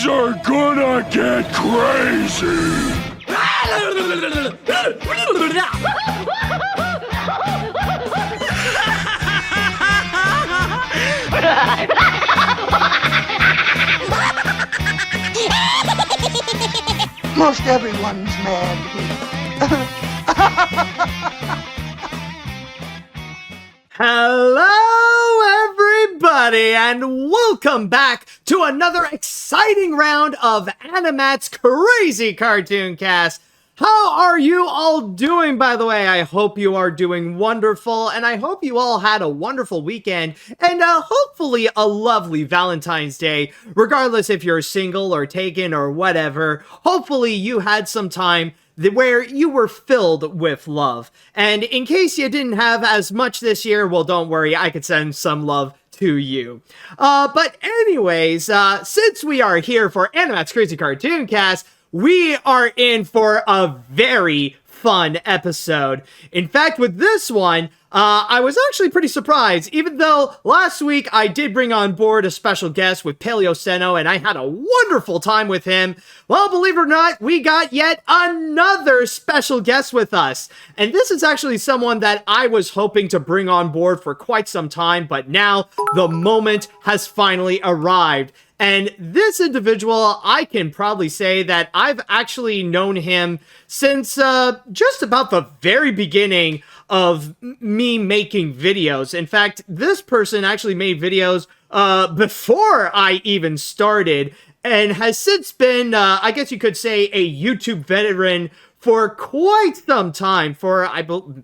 Things are gonna get crazy! Most everyone's mad here. Hello, everybody, and welcome back to another exciting round of AniMat's Crazy Cartoon Cast. How are you all doing, by the way? I hope you are doing wonderful, and I hope you all had a wonderful weekend, and hopefully a lovely Valentine's Day, regardless if you're single or taken or whatever. Hopefully you had some time where you were filled with love. And in case you didn't have as much this year, well, don't worry, I could send some love to you. But anyways, since we are here for AniMat's Crazy Cartoon Cast, we are in for a very fun episode. In fact, with this one, I was actually pretty surprised, even though last week I did bring on board a special guest with Paleo Seno, and I had a wonderful time with him. Well, believe it or not, we got yet another special guest with us. And this is actually someone that I was hoping to bring on board for quite some time, but now the moment has finally arrived. And this individual, I can probably say that I've actually known him since just about the very beginning of me making videos. In fact, this person actually made videos before I even started, and has since been, I guess you could say, a YouTube veteran for quite some time, for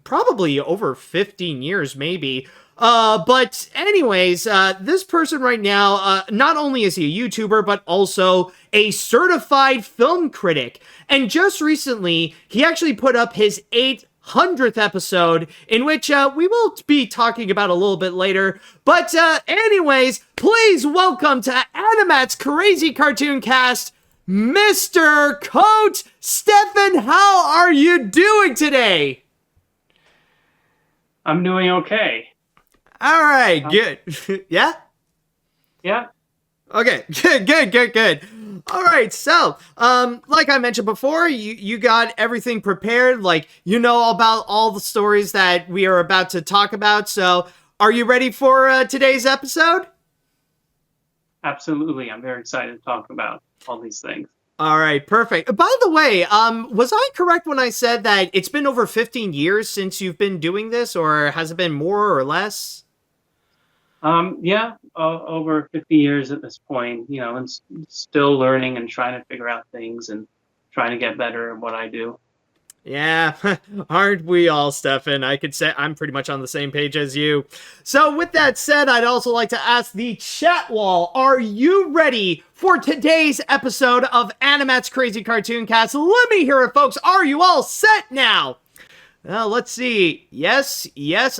probably over 15 years maybe. But anyways, this person right now, not only is he a YouTuber, but also a certified film critic. And just recently, he actually put up his 800th episode, in which we will be talking about a little bit later. But anyways, please welcome to AniMat's Crazy Cartoon Cast, Mr. Coat Stefan. How are you doing today? I'm doing okay. All right, good. Yeah? Yeah. Okay, good. All right, so, like I mentioned before, you got everything prepared, like, you know about all the stories that we are about to talk about, so are you ready for today's episode? Absolutely. I'm very excited to talk about all these things. All right, perfect. By the way, was I correct when I said that it's been over 15 years since you've been doing this, or has it been more or less? Yeah, over 50 years at this point, you know, and still learning and trying to figure out things and trying to get better at what I do. Yeah, aren't we all, Stefan? I could say I'm pretty much on the same page as you. So with that said, I'd also like to ask the chat wall, are you ready for today's episode of AniMat's Crazy Cartoon Cast? Let me hear it, folks. Are you all set now? Let's see. Yes,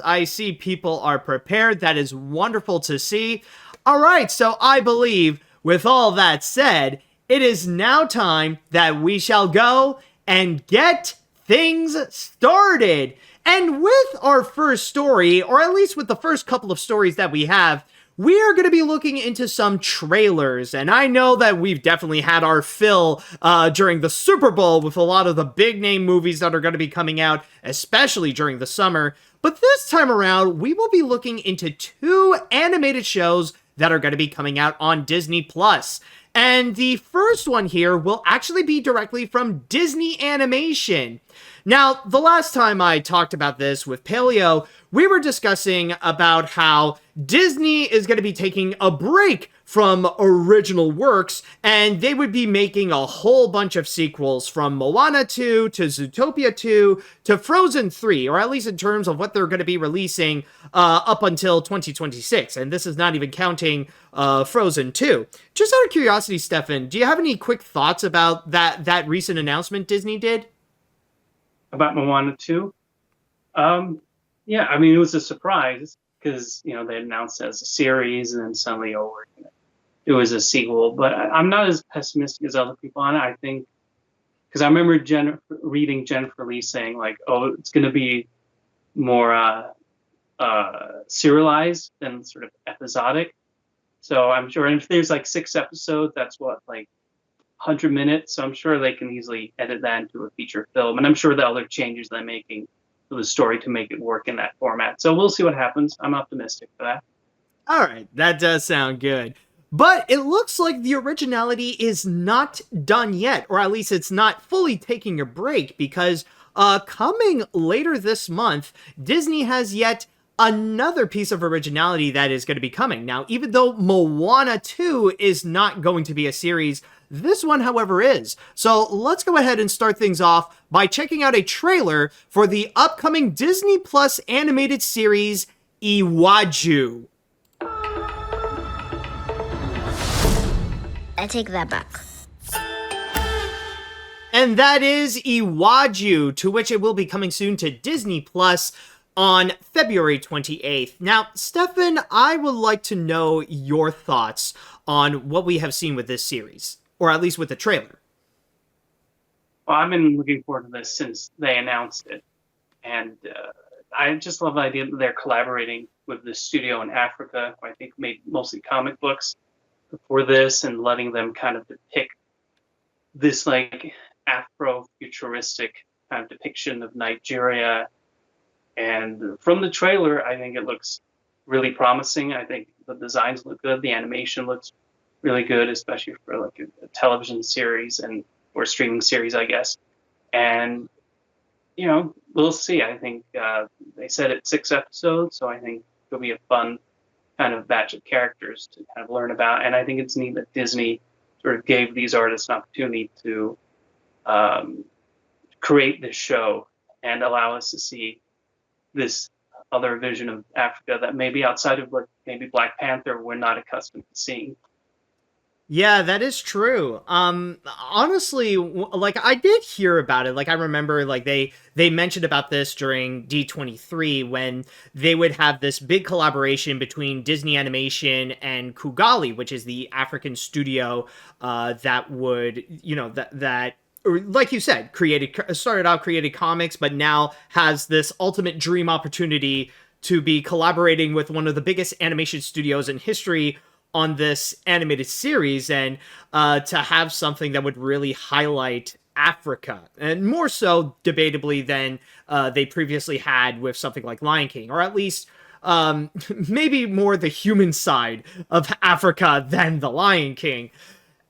I see people are prepared. That is wonderful to see. All right, so I believe, with all that said, it is now time that we shall go and get things started. And with our first story, or at least with the first couple of stories that we have, we are going to be looking into some trailers, and I know that we've definitely had our fill during the Super Bowl with a lot of the big-name movies that are going to be coming out, especially during the summer. But this time around, we will be looking into 2 animated shows that are going to be coming out on Disney+. And the first one here will actually be directly from Disney Animation. Now, the last time I talked about this with Paleo, we were discussing about how Disney is going to be taking a break from original works, and they would be making a whole bunch of sequels from Moana 2 to Zootopia 2 to Frozen 3, or at least in terms of what they're going to be releasing up until 2026. And this is not even counting Frozen 2. Just out of curiosity, Stefan, do you have any quick thoughts about that recent announcement Disney did? About Moana 2? Yeah, I mean, it was a surprise because, you know, they announced it as a series and then suddenly, it was a sequel. But I'm not as pessimistic as other people on it. I think, because I remember reading Jennifer Lee saying, like, oh, it's going to be more serialized than sort of episodic. So I'm sure, and if there's like 6 episodes, that's what, like 100 minutes, so I'm sure they can easily edit that into a feature film. And I'm sure the other changes they're making to the story to make it work in that format. So we'll see what happens. I'm optimistic for that. All right, that does sound good. But it looks like the originality is not done yet, or at least it's not fully taking a break, because coming later this month, Disney has yet another piece of originality that is going to be coming. Now, even though Moana 2 is not going to be a series, this one, however, is. So let's go ahead and start things off by checking out a trailer for the upcoming Disney Plus animated series, Iwájú. I take that back. And that is Iwájú, to which it will be coming soon to Disney Plus on February 28th. Now, Stefan, I would like to know your thoughts on what we have seen with this series, or at least with the trailer. Well, I've been looking forward to this since they announced it. And I just love the idea that they're collaborating with the studio in Africa, who I think made mostly comic books before this, and letting them kind of depict this like Afro-futuristic kind of depiction of Nigeria. And from the trailer, I think it looks really promising. I think the designs look good. The animation looks really good, especially for like a television series and or streaming series, I guess. And, you know, we'll see. I think they said it's 6 episodes, so I think it'll be a fun kind of batch of characters to kind of learn about. And I think it's neat that Disney sort of gave these artists an opportunity to create this show and allow us to see this other vision of Africa that maybe outside of like maybe Black Panther we're not accustomed to seeing. Yeah, that is true. Honestly, like I did hear about it. Like I remember, like they mentioned about this during D23 when they would have this big collaboration between Disney Animation and Kugali, which is the African studio that would, you know, that or like you said, started out created comics, but now has this ultimate dream opportunity to be collaborating with one of the biggest animation studios in history on this animated series, and to have something that would really highlight Africa, and more so debatably than they previously had with something like Lion King, or at least maybe more the human side of Africa than the Lion King.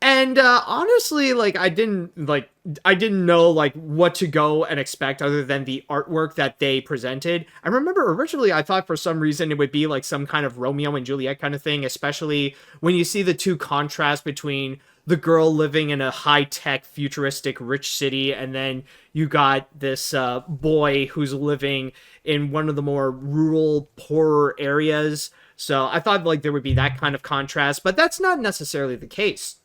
And honestly, like I didn't know like what to go and expect other than the artwork that they presented. I remember originally I thought for some reason it would be like some kind of Romeo and Juliet kind of thing, especially when you see the two contrasts between the girl living in a high-tech futuristic rich city, and then you got this boy who's living in one of the more rural, poorer areas. So I thought like there would be that kind of contrast, but that's not necessarily the case.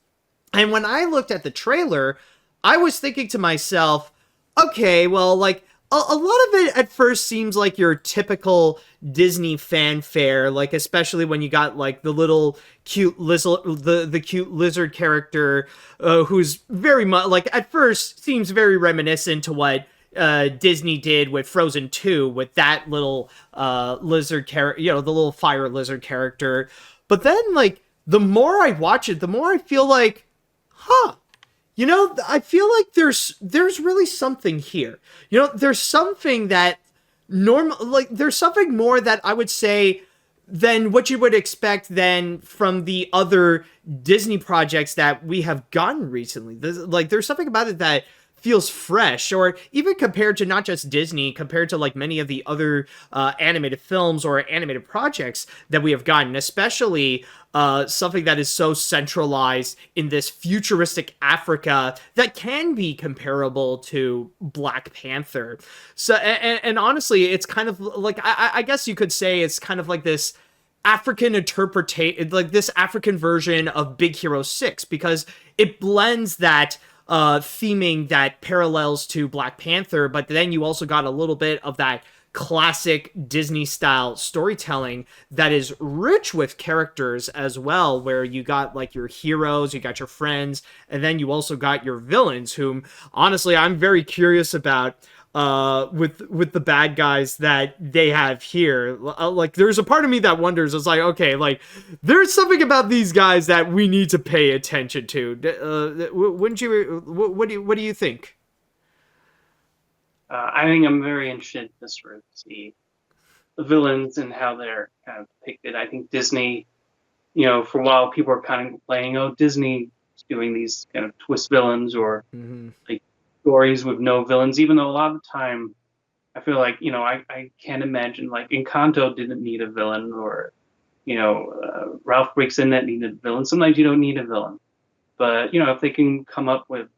And when I looked at the trailer, I was thinking to myself, okay, well, like, a lot of it at first seems like your typical Disney fanfare, like, especially when you got, like, the little cute the cute lizard character, who's very much, like, at first seems very reminiscent to what Disney did with Frozen 2, with that little lizard character, you know, the little fire lizard character. But then, like, the more I watch it, the more I feel like, you know, I feel like there's really something here. You know, there's something that there's something more that I would say than what you would expect then from the other Disney projects that we have gotten recently. There's something about it that feels fresh, or even compared to not just Disney, compared to like many of the other animated films or animated projects that we have gotten, especially something that is so centralized in this futuristic Africa that can be comparable to Black Panther. So, and honestly, it's kind of like, I guess you could say it's kind of like this African interpretation, like this African version of Big Hero 6, because it blends that theming that parallels to Black Panther, but then you also got a little bit of that classic Disney style storytelling that is rich with characters as well, where you got like your heroes, you got your friends, and then you also got your villains, whom honestly I'm very curious about with the bad guys that they have here. Like, there's a part of me that wonders. It's like, okay, like, there's something about these guys that we need to pay attention to. Wouldn't you? What do you think? I think I'm very interested to sort of see the villains and how they're kind of depicted. I think Disney, for a while people are kind of complaining, oh, Disney is doing these kind of twist villains or like stories with no villains, even though a lot of the time I feel like, I can't imagine, like, Encanto didn't need a villain, or, Ralph Breaks In that needed a villain. Sometimes you don't need a villain. But, if they can come up with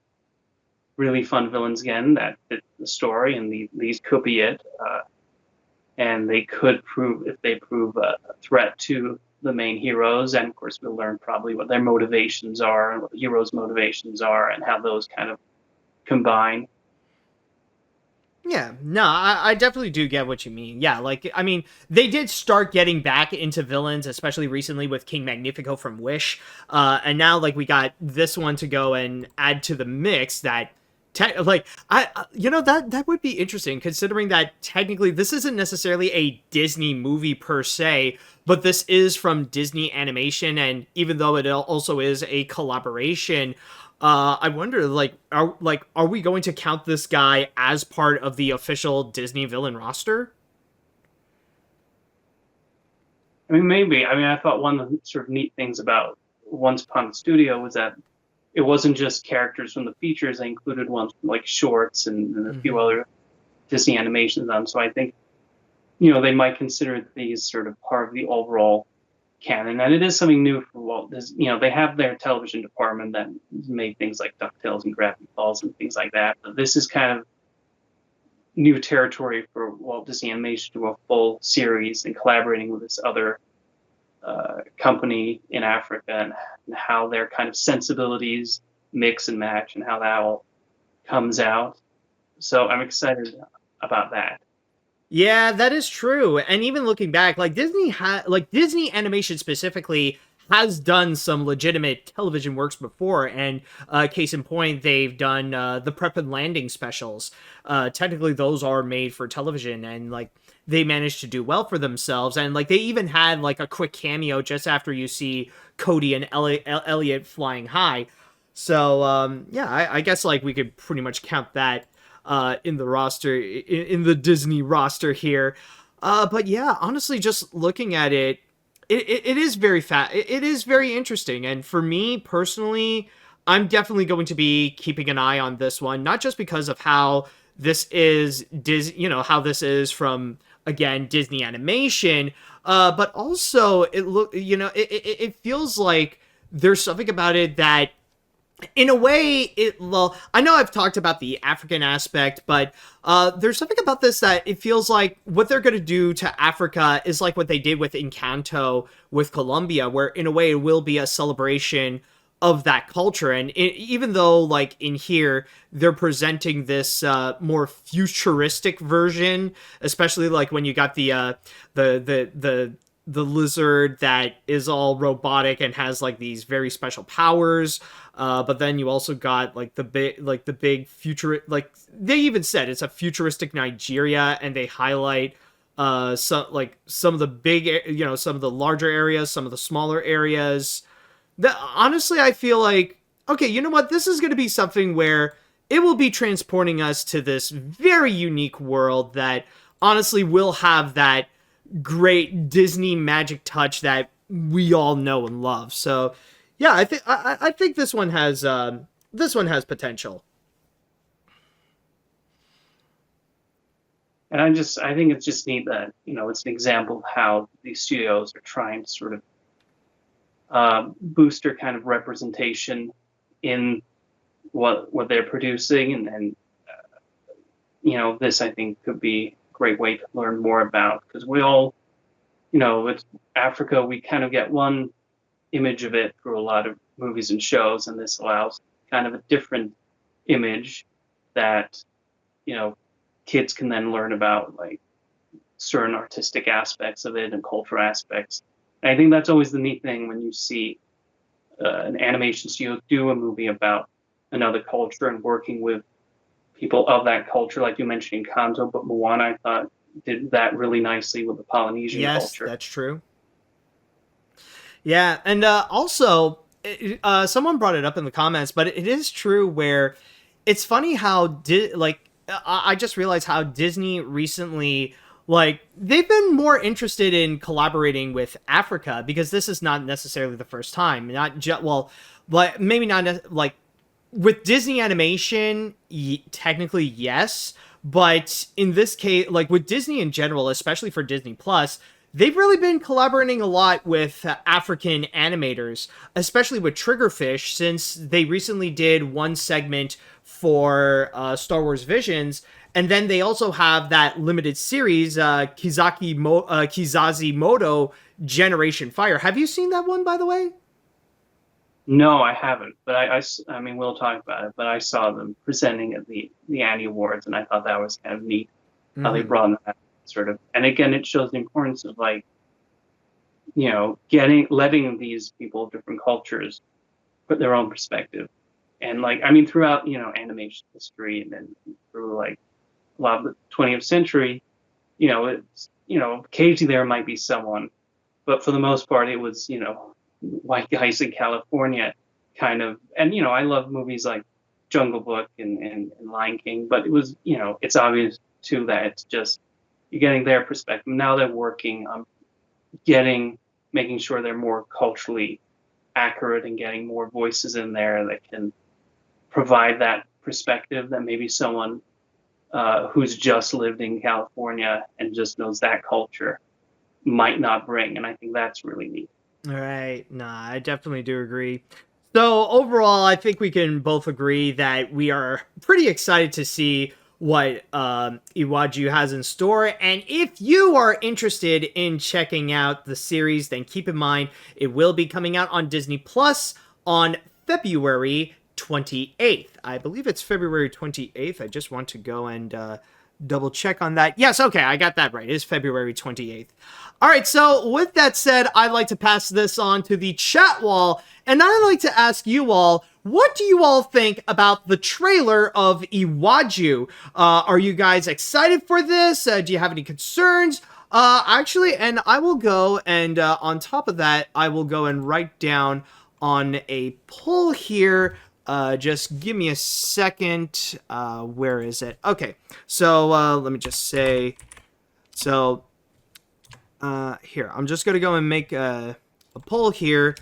really fun villains again that fit the story, and these could be it. And they could prove, if they prove a threat to the main heroes, and of course we'll learn probably what their motivations are and what the heroes' motivations are and how those kind of combine. Yeah, no, I definitely do get what you mean. Yeah, like, I mean, they did start getting back into villains, especially recently with King Magnifico from Wish. And now, like, we got this one to go and add to the mix that, that would be interesting, considering that technically this isn't necessarily a Disney movie per se, but this is from Disney Animation, and even though it also is a collaboration, I wonder, are we going to count this guy as part of the official Disney villain roster? I mean, maybe. I mean, I thought one of the sort of neat things about Once Upon a Studio was that it wasn't just characters from the features; they included ones from like shorts and a few other Disney animations on. So I think, they might consider these sort of part of the overall canon, and it is something new for Walt Disney. They have their television department that made things like DuckTales and Gravity Falls and things like that. But this is kind of new territory for Walt Disney Animation to do a full series and collaborating with this other company in Africa, and how their kind of sensibilities mix and match and how that all comes out. So I'm excited about that. Yeah, that is true. And even looking back, like Disney Animation specifically has done some legitimate television works before, and case in point, they've done the Prep and Landing specials. Technically, those are made for television, and like they managed to do well for themselves. And like they even had like a quick cameo just after you see Cody and Elliot flying high. So yeah, I guess like we could pretty much count that in the roster, in the Disney roster here. But yeah, honestly, just looking at it, it is very it is very interesting. And for me personally, I'm definitely going to be keeping an eye on this one, not just because of how this is how this is from, again, Disney Animation, but also it feels like there's something about it that, in a way, I know I've talked about the African aspect, but there's something about this that it feels like what they're going to do to Africa is like what they did with Encanto with Colombia, where in a way it will be a celebration of that culture. And even though, like, in here they're presenting this more futuristic version, especially like when you got the lizard that is all robotic and has like these very special powers, but then you also got like the big future, like they even said it's a futuristic Nigeria, and they highlight some of the big, some of the larger areas, some of the smaller areas. Honestly, I feel like, okay, you know what, this is going to be something where it will be transporting us to this very unique world that honestly will have that great Disney magic touch that we all know and love. So yeah, I think this one has potential. And I think it's just neat that, it's an example of how these studios are trying to sort of boost their kind of representation in what they're producing, and this, I think, could be a great way to learn more about, because we all, it's Africa, we kind of get one image of it through a lot of movies and shows, and this allows kind of a different image that kids can then learn about, like certain artistic aspects of it and cultural aspects. And I think that's always the neat thing when you see an animation studio do a movie about another culture and working with people of that culture, like you mentioned Encanto, but Moana, I thought, did that really nicely with the Polynesian culture. Yes, that's true. Yeah, and also, someone brought it up in the comments, but it is true where it's funny how, I just realized how Disney recently, like, they've been more interested in collaborating with Africa, because this is not necessarily the first time. Not just, well, but maybe not, like, with Disney Animation, technically, yes, but in this case, like, with Disney in general, especially for Disney Plus, they've really been collaborating a lot with African animators, especially with Triggerfish, since they recently did one segment for Star Wars Visions, and then they also have that limited series, Kizazi Moto Generation Fire. Have you seen that one, by the way? No, I haven't, but I mean, we'll talk about it, but I saw them presenting at the Annie Awards, and I thought that was kind of neat, how they brought in that sort of, and again, it shows the importance of, like, you know, letting these people of different cultures put their own perspective. And, like, I mean, throughout, you know, animation history, and then through, like, a lot of the 20th century, you know, it's, you know, occasionally there might be someone, but for the most part, it was, you know, white guys in California kind of, and, you know, I love movies like Jungle Book and Lion King, but it was, you know, it's obvious too that it's just, you're getting their perspective. Now they're working on making sure they're more culturally accurate and getting more voices in there that can provide that perspective that maybe someone who's just lived in California and just knows that culture might not bring. And I think that's really neat. All right. Nah, I definitely do agree. So overall, I think we can both agree that we are pretty excited to see what Iwájú has in store. And if you are interested in checking out the series, then keep in mind it will be coming out on Disney Plus on February 28th. I believe it's February 28th. I just want to go and double check on that. Yes, okay, I got that right. It is February 28th. All right, so with that said, I'd like to pass this on to the chat wall, and I'd like to ask you all, what do you all think about the trailer of Iwájú? Are you guys excited for this? Do you have any concerns? Actually, and I will go and on top of that, I will go and write down on a poll here. Just give me a second. Where is it? Okay, so let me just say, so here, I'm just gonna go and make a poll here.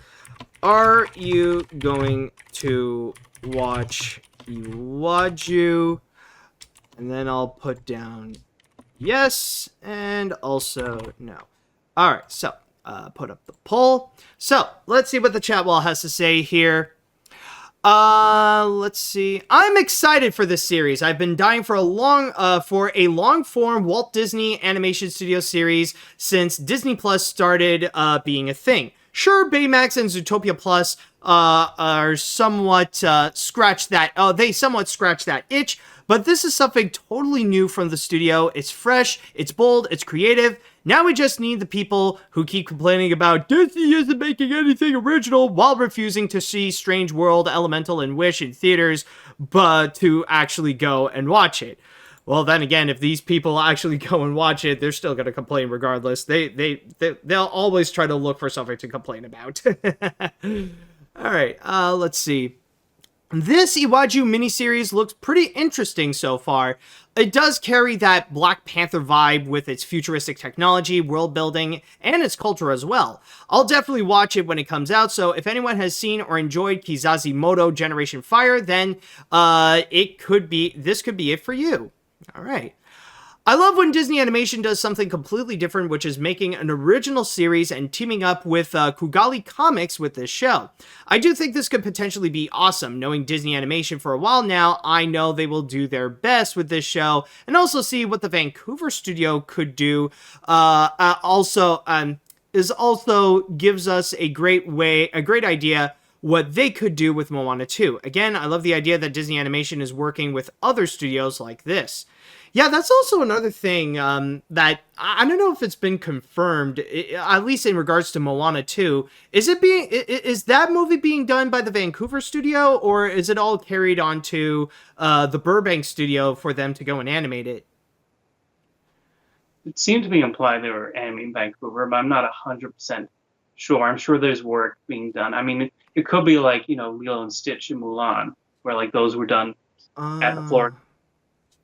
Are you going to watch Iwájú? And then I'll put down yes and also no. All right, so put up the poll. So let's see what the chat wall has to say here. Let's see. I'm excited for this series. I've been dying for a long-form Walt Disney Animation Studios series since Disney Plus started being a thing. Sure, Baymax and Zootopia Plus are somewhat scratch that itch, but this is something totally new from the studio. It's fresh, it's bold, it's creative. Now we just need the people who keep complaining about Disney isn't making anything original while refusing to see Strange World, Elemental, and Wish in theaters, but to actually go and watch it. Well, then again, if these people actually go and watch it, they're still going to complain regardless. They'll always try to look for something to complain about. All right, let's see. This Iwájú miniseries looks pretty interesting so far. It does carry that Black Panther vibe with its futuristic technology, world building, and its culture as well. I'll definitely watch it when it comes out, so if anyone has seen or enjoyed Kizazi Moto Generation Fire, then this could be it for you. All right. I love when Disney Animation does something completely different, which is making an original series and teaming up with Kugali Comics with this show. I do think this could potentially be awesome. Knowing Disney Animation for a while now, I know they will do their best with this show, and also see what the Vancouver studio could do. Also gives us a great idea what they could do with Moana 2. Again, I love the idea that Disney Animation is working with other studios like this. Yeah, that's also another thing that I don't know if it's been confirmed, at least in regards to Moana 2. Is that movie being done by the Vancouver studio, or is it all carried on to the Burbank studio for them to go and animate it? It seemed to be implied they were animating Vancouver, but I'm not 100% sure. I'm sure there's work being done. I mean, it could be like, Lilo and Stitch and Mulan, where like those were done at the Florida.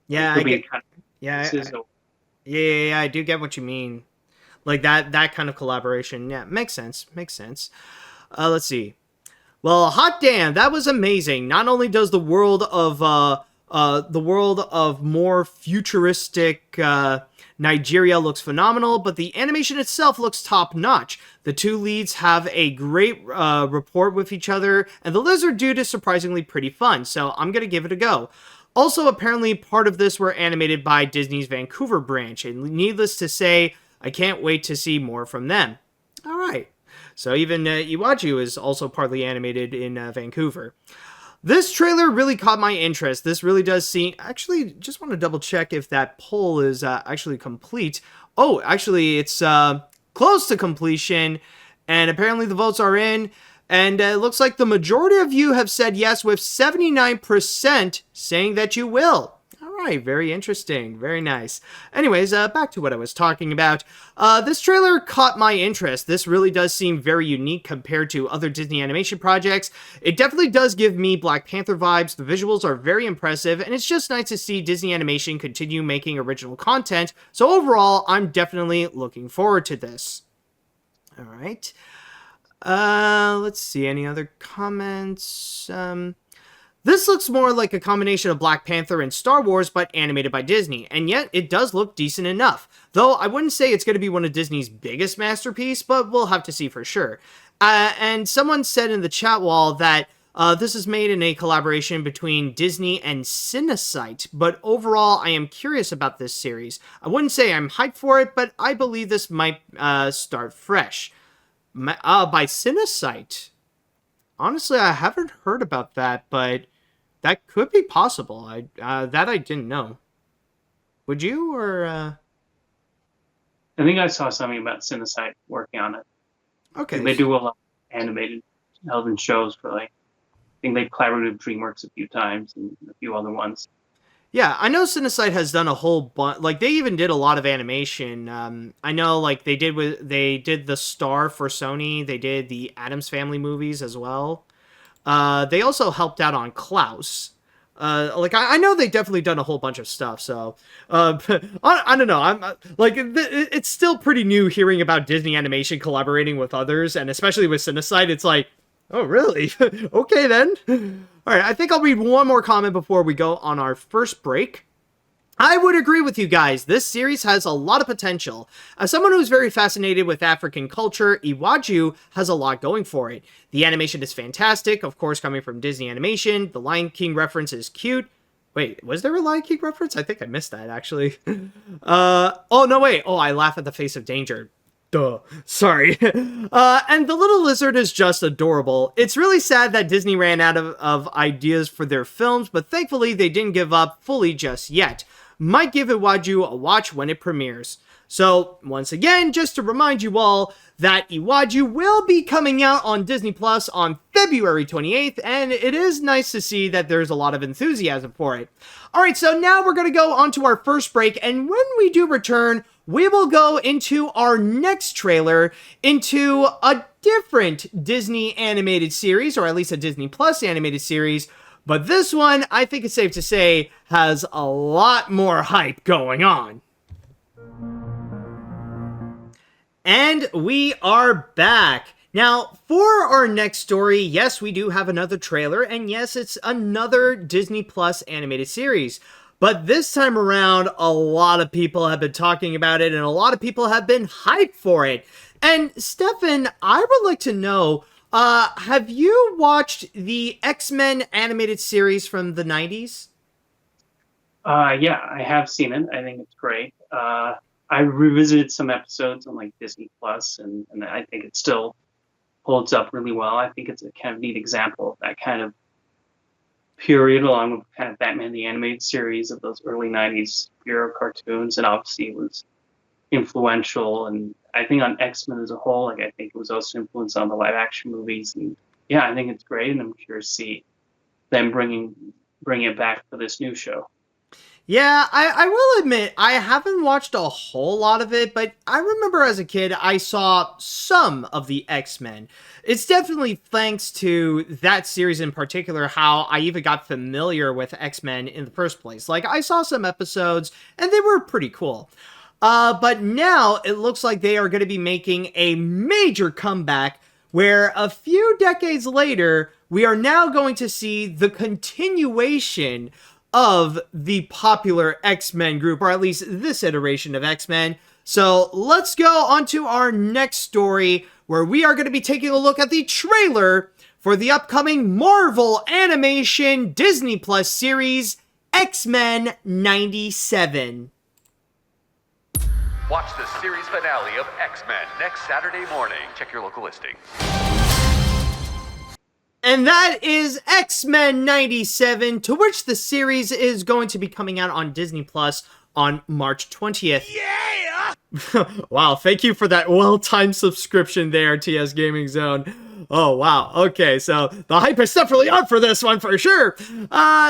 Yeah, yeah, I do get what you mean. Like that kind of collaboration. Yeah, makes sense. Let's see. Well, hot damn, that was amazing. Not only does the world of more futuristic Nigeria looks phenomenal, but the animation itself looks top notch. The two leads have a great rapport with each other, and the lizard dude is surprisingly pretty fun. So I'm gonna give it a go. Also, apparently, part of this were animated by Disney's Vancouver branch, and needless to say, I can't wait to see more from them. All right. So even Iwájú is also partly animated in Vancouver. This trailer really caught my interest. This really does seem... Actually, just want to double check if that poll is actually complete. Oh, actually, it's close to completion, and apparently the votes are in. And it looks like the majority of you have said yes, with 79% saying that you will. All right, very interesting. Very nice. Anyways, back to what I was talking about. This trailer caught my interest. This really does seem very unique compared to other Disney animation projects. It definitely does give me Black Panther vibes. The visuals are very impressive, and it's just nice to see Disney Animation continue making original content. So overall, I'm definitely looking forward to this. All right. Let's see, any other comments? This looks more like a combination of Black Panther and Star Wars, but animated by Disney, and yet it does look decent enough. Though I wouldn't say it's going to be one of Disney's biggest masterpieces, but we'll have to see for sure. And someone said in the chat wall that this is made in a collaboration between Disney and Cinesite, but overall I am curious about this series. I wouldn't say I'm hyped for it, but I believe this might start fresh. By Cinesite. Honestly, I haven't heard about that, but that could be possible. That I didn't know. Would you, or? I think I saw something about Cinesite working on it. Okay. And they do a lot of animated television shows for I think they've collaborated with DreamWorks a few times and a few other ones. Yeah, I know Cinesite has done a whole bunch. Like, they even did a lot of animation. I know, like, they did the Star for Sony. They did the Addams Family movies as well. They also helped out on Klaus. I know they've definitely done a whole bunch of stuff. So, I don't know. It's still pretty new hearing about Disney Animation collaborating with others, and especially with Cinesite. It's like, oh, really? Okay, then. All right, I think I'll read one more comment before we go on our first break. I would agree with you guys. This series has a lot of potential. As someone who's very fascinated with African culture, Iwájú has a lot going for it. The animation is fantastic, of course, coming from Disney Animation. The Lion King reference is cute. Wait, was there a Lion King reference? I think I missed that, actually. Oh, no, wait. Oh, I laugh at the face of danger. Duh. Sorry. And the little lizard is just adorable. It's really sad that Disney ran out of ideas for their films, but thankfully they didn't give up fully just yet. Might give Iwájú a watch when it premieres. So, once again, just to remind you all that Iwájú will be coming out on Disney Plus on February 28th, and it is nice to see that there's a lot of enthusiasm for it. Alright, so now we're going to go on to our first break, and when we do return, we will go into our next trailer, into a different Disney animated series, or at least a Disney Plus animated series, but this one, I think it's safe to say, has a lot more hype going on. And we are back. Now, for our next story, yes, we do have another trailer, and yes, it's another Disney Plus animated series. But this time around, a lot of people have been talking about it, and a lot of people have been hyped for it. And Stefan, I would like to know, have you watched the X-Men animated series from the 90s? Yeah, I have seen it. I think it's great. I revisited some episodes on Disney Plus, and I think it's still holds up really well. I think it's a kind of neat example of that kind of period, along with kind of Batman the Animated Series of those early 90s hero cartoons, and obviously it was influential, and I think on X-Men as a whole, like I think it was also influenced on the live action movies, and yeah, I think it's great, and I'm curious to see them bring it back for this new show. Yeah, I will admit, I haven't watched a whole lot of it, but I remember as a kid, I saw some of the X-Men. It's definitely thanks to that series in particular how I even got familiar with X-Men in the first place. Like, I saw some episodes, and they were pretty cool. But now, it looks like they are going to be making a major comeback, where a few decades later, we are now going to see the continuation of the popular X-Men group, or at least this iteration of X-Men. So let's go on to our next story, where we are going to be taking a look at the trailer for the upcoming Marvel Animation Disney Plus series, X-Men 97. Watch the series finale of X-Men next Saturday morning. Check your local listings. And that is X-Men 97, to which the series is going to be coming out on Disney Plus on March 20th. Yeah! Wow, thank you for that well-timed subscription there, TS Gaming Zone. Oh, wow. Okay, so the hype is definitely up for this one for sure.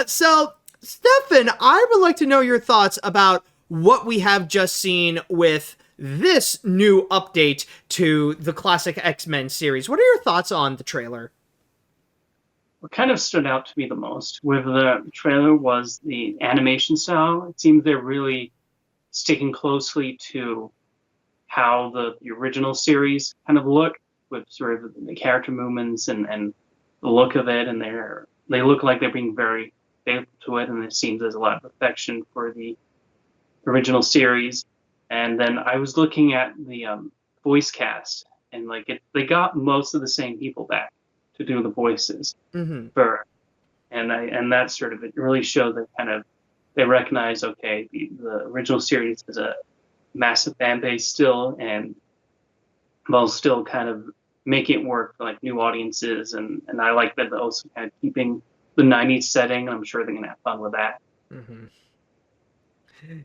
So, Stefan, I would like to know your thoughts about what we have just seen with this new update to the classic X-Men series. What are your thoughts on the trailer? What kind of stood out to me the most with the trailer was the animation style. It seems they're really sticking closely to how the original series kind of looked, with sort of the character movements and the look of it, and they look like they're being very faithful to it, and it seems there's a lot of affection for the original series. And then I was looking at the voice cast, and they got most of the same people back to do the voices for, and that sort of, it really showed that they recognize, okay, the original series is a massive fan base still, and while still kind of making it work for like new audiences, and I like that they're also kind of keeping the 90s setting. I'm sure they're gonna have fun with that.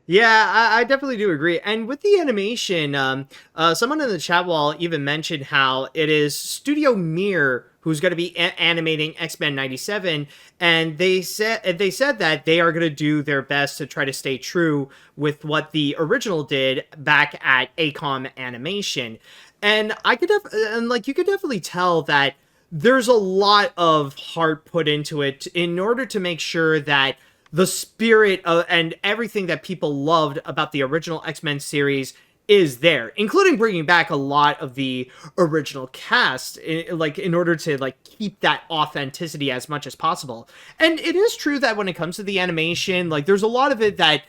Yeah, I definitely do agree. And with the animation, someone in the chat wall even mentioned how it is Studio Mir who's going to be animating X-Men 97, and they said that they are going to do their best to try to stay true with what the original did back at ACOM Animation. And you could definitely tell that there's a lot of heart put into it in order to make sure that the spirit and everything that people loved about the original X-Men series is there, including bringing back a lot of the original cast, in order to keep that authenticity as much as possible. And it is true that when it comes to the animation, there's a lot of it that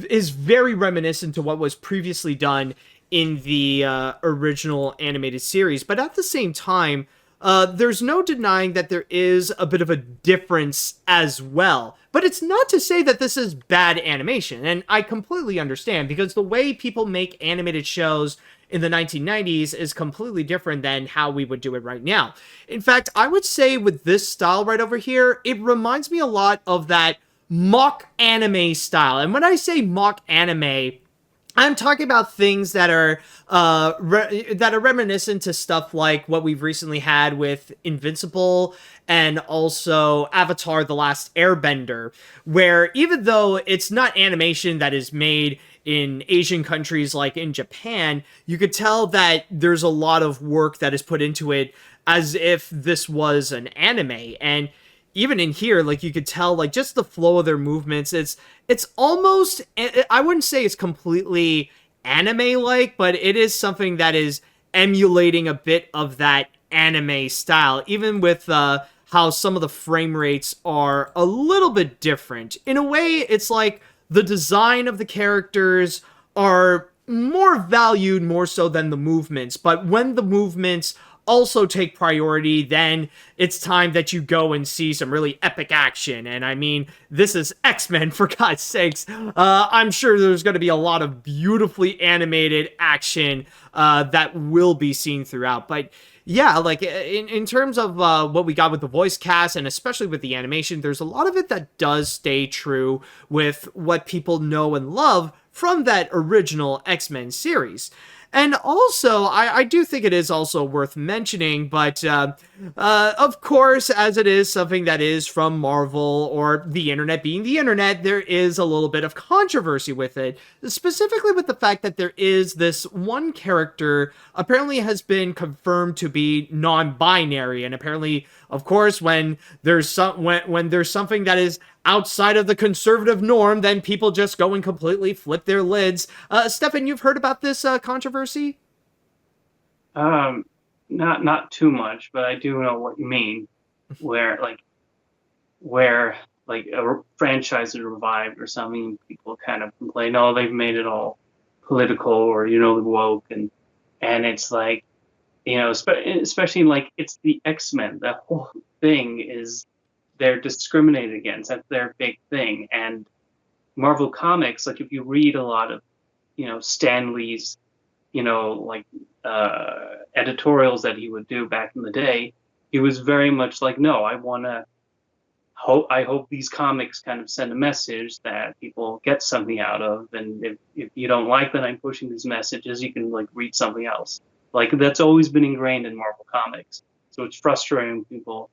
is very reminiscent to what was previously done in the original animated series. But at the same time, there's no denying that there is a bit of a difference as well. But it's not to say that this is bad animation, and I completely understand, because the way people make animated shows in the 1990s is completely different than how we would do it right now. In fact, I would say with this style right over here, it reminds me a lot of that mock anime style. And when I say mock anime, I'm talking about things that are reminiscent to stuff like what we've recently had with Invincible and also Avatar: The Last Airbender, where even though it's not animation that is made in Asian countries like in Japan, you could tell that there's a lot of work that is put into it as if this was an anime. And even in here, you could tell, just the flow of their movements, it's almost, I wouldn't say it's completely anime-like, but it is something that is emulating a bit of that anime style, even with how some of the frame rates are a little bit different. In a way, it's like the design of the characters are more valued more so than the movements, but when the movements also take priority, then it's time that you go and see some really epic action. And I mean, this is X-Men, for God's sakes. I'm sure there's going to be a lot of beautifully animated action that will be seen throughout. But Yeah, like in terms of what we got with the voice cast and especially with the animation, there's a lot of it that does stay true with what people know and love from that original X-Men series. And also, I do think it is also worth mentioning, but of course, as it is something that is from Marvel or the internet being the internet, there is a little bit of controversy with it, specifically with the fact that there is this one character apparently has been confirmed to be non-binary, and apparently, of course, when there's when there's something that is outside of the conservative norm, then people just go and completely flip their lids. Stefan, you've heard about this controversy? Not too much, but I do know what you mean. Where a franchise is revived or something, people kind of complain, oh, they've made it all political or woke, and it's like, especially like it's the X-Men. That whole thing is they're discriminated against. That's their big thing. And Marvel Comics, like if you read a lot of, Stan Lee's, editorials that he would do back in the day, he was very much like, no, I hope these comics kind of send a message that people get something out of. And if you don't like that I'm pushing these messages, you can like read something else. Like that's always been ingrained in Marvel Comics. So it's frustrating when people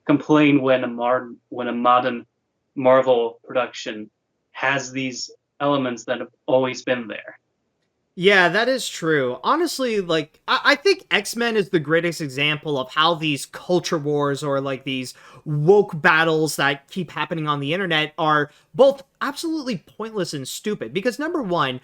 complain when a modern Marvel production has these elements that have always been there. Yeah, that is true. Honestly, like, I think X-Men is the greatest example of how these culture wars or, like, these woke battles that keep happening on the internet are both absolutely pointless and stupid. Because, number one,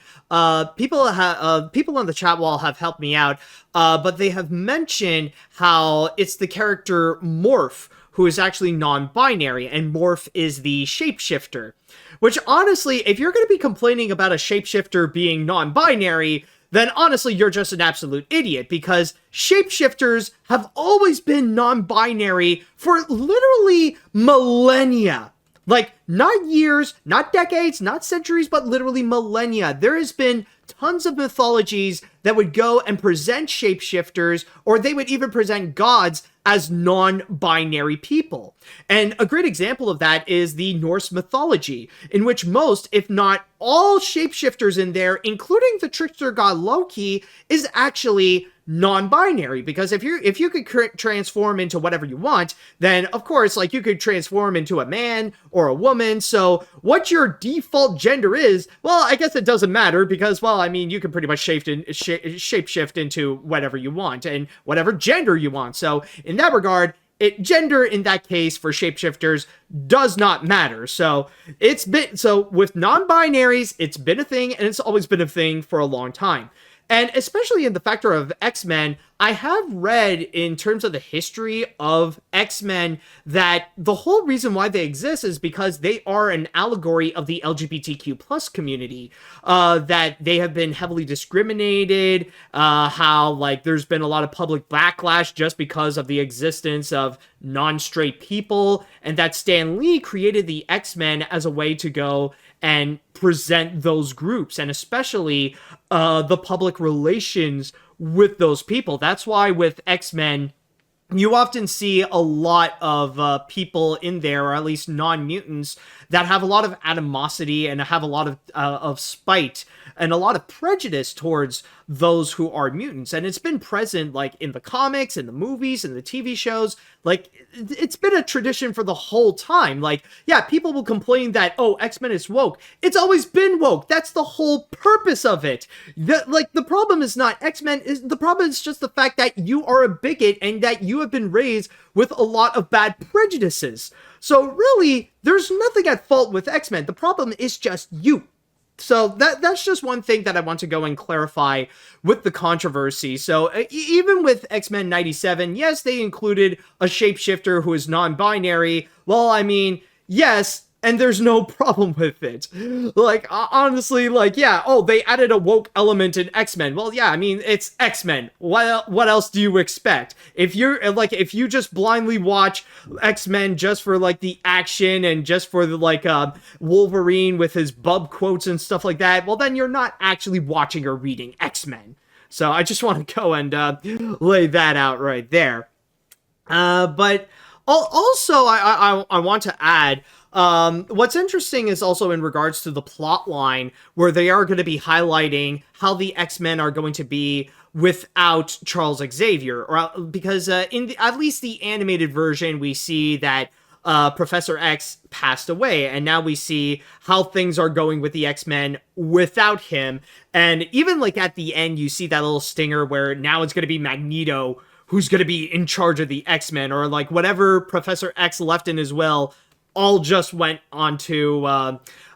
people on the chat wall have helped me out, but they have mentioned how it's the character Morph who is actually non-binary, and Morph is the shapeshifter. Which, honestly, if you're going to be complaining about a shapeshifter being non-binary, then honestly, you're just an absolute idiot, because shapeshifters have always been non-binary for literally millennia. Like, not years, not decades, not centuries, but literally millennia. There has been tons of mythologies that would go and present shapeshifters, or they would even present gods as non-binary people. And a great example of that is the Norse mythology, in which most, if not all shapeshifters in there, including the trickster god Loki, is actually non-binary. Because if you could transform into whatever you want, then of course, like, you could transform into a man or a woman. So what your default gender is, well, I guess it doesn't matter, because, well, I mean, you can pretty much shapeshift into whatever you want and whatever gender you want. So in that regard, gender in that case for shapeshifters does not matter. So with non-binaries, it's been a thing, and it's always been a thing for a long time. And especially in the factor of X-Men, I have read in terms of the history of X-Men that the whole reason why they exist is because they are an allegory of the LGBTQ plus community. That they have been heavily discriminated, how, like, there's been a lot of public backlash just because of the existence of non-straight people, and that Stan Lee created the X-Men as a way to go and present those groups, and especially the public relations with those people. That's why with X-Men, you often see a lot of people in there, or at least non-mutants, that have a lot of animosity and have a lot of spite and a lot of prejudice towards those who are mutants. And it's been present, like, in the comics, in the movies, in the TV shows. Like, it's been a tradition for the whole time. Like, yeah, people will complain that, oh, X-Men is woke. It's always been woke. That's the whole purpose of it. The problem is not X-Men. The problem is just the fact that you are a bigot and that you have been raised with a lot of bad prejudices. So really, there's nothing at fault with X-Men. The problem is just you. So that's just one thing that I want to go and clarify with the controversy. So even with X-Men 97, yes, they included a shapeshifter who is non-binary. Well, I mean, yes, and there's no problem with it. Like, honestly, like, yeah, oh, they added a woke element in X-Men. Well, yeah, I mean, it's X-Men. What else do you expect? If you just blindly watch X-Men just for, like, the action and just for the, like, Wolverine with his bub quotes and stuff like that, well, then you're not actually watching or reading X-Men. So I just want to go and lay that out right there. But also, I want to add, what's interesting is also in regards to the plot line, where they are going to be highlighting how the X-Men are going to be without Charles Xavier, or because at least the animated version, we see that Professor X passed away, and now we see how things are going with the X-Men without him. And even like at the end, you see that little stinger where now it's going to be Magneto who's going to be in charge of the X-Men, or like whatever Professor X left in his will all just went onto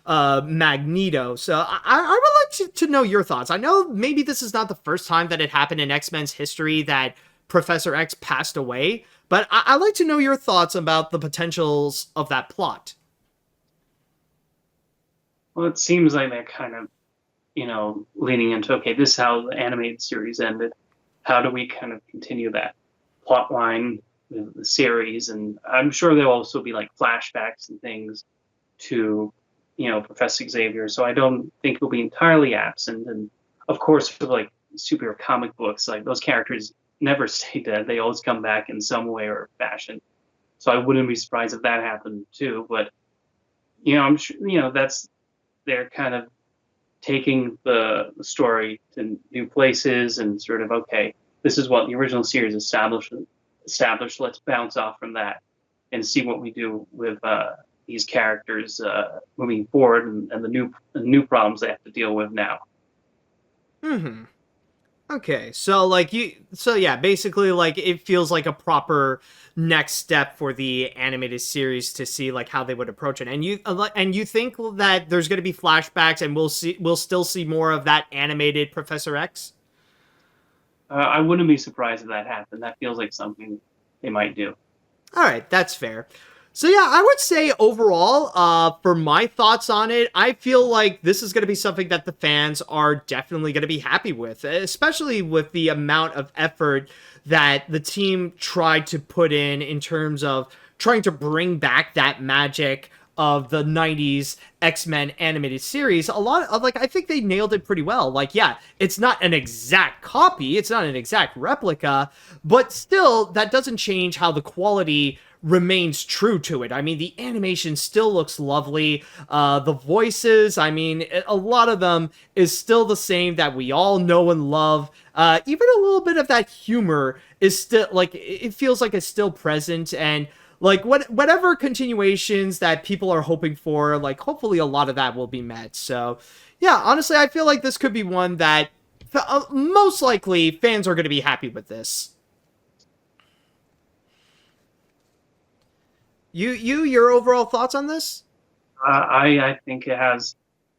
Magneto. So I would like to know your thoughts. I know maybe this is not the first time that it happened in X-Men's history that Professor X passed away, but I'd like to know your thoughts about the potentials of that plot. Well, it seems like they're kind of, leaning into, okay, this is how the animated series ended. How do we kind of continue that plot line with the series? And I'm sure there'll also be like flashbacks and things to, Professor Xavier. So I don't think he'll be entirely absent. And of course, for like superhero comic books, like those characters never stay dead. They always come back in some way or fashion. So I wouldn't be surprised if that happened too. But, I'm sure, they're kind of taking the story to new places and sort of, okay, this is what the original series established. Let's bounce off from that and see what we do with these characters moving forward and the new problems they have to deal with now. Mm-hmm. Okay, so basically like it feels like a proper next step for the animated series to see like how they would approach it. And you think that there's going to be flashbacks and we'll still see more of that animated Professor X? I wouldn't be surprised if that happened. That feels like something they might do. All right, that's fair. So yeah, I would say overall, for my thoughts on it, I feel like this is going to be something that the fans are definitely going to be happy with, especially with the amount of effort that the team tried to put in terms of trying to bring back that magic of the 90s X-Men animated series. A lot of, I think they nailed it pretty well. Like, yeah, it's not an exact copy, it's not an exact replica, but still, that doesn't change how the quality remains true to it. I mean, the animation still looks lovely. The voices, I mean, a lot of them is still the same that we all know and love. Even a little bit of that humor is still, it feels like it's still present, and whatever continuations that people are hoping for, hopefully a lot of that will be met. So, yeah, honestly, I feel like this could be one that most likely fans are going to be happy with this. Your overall thoughts on this? I think it has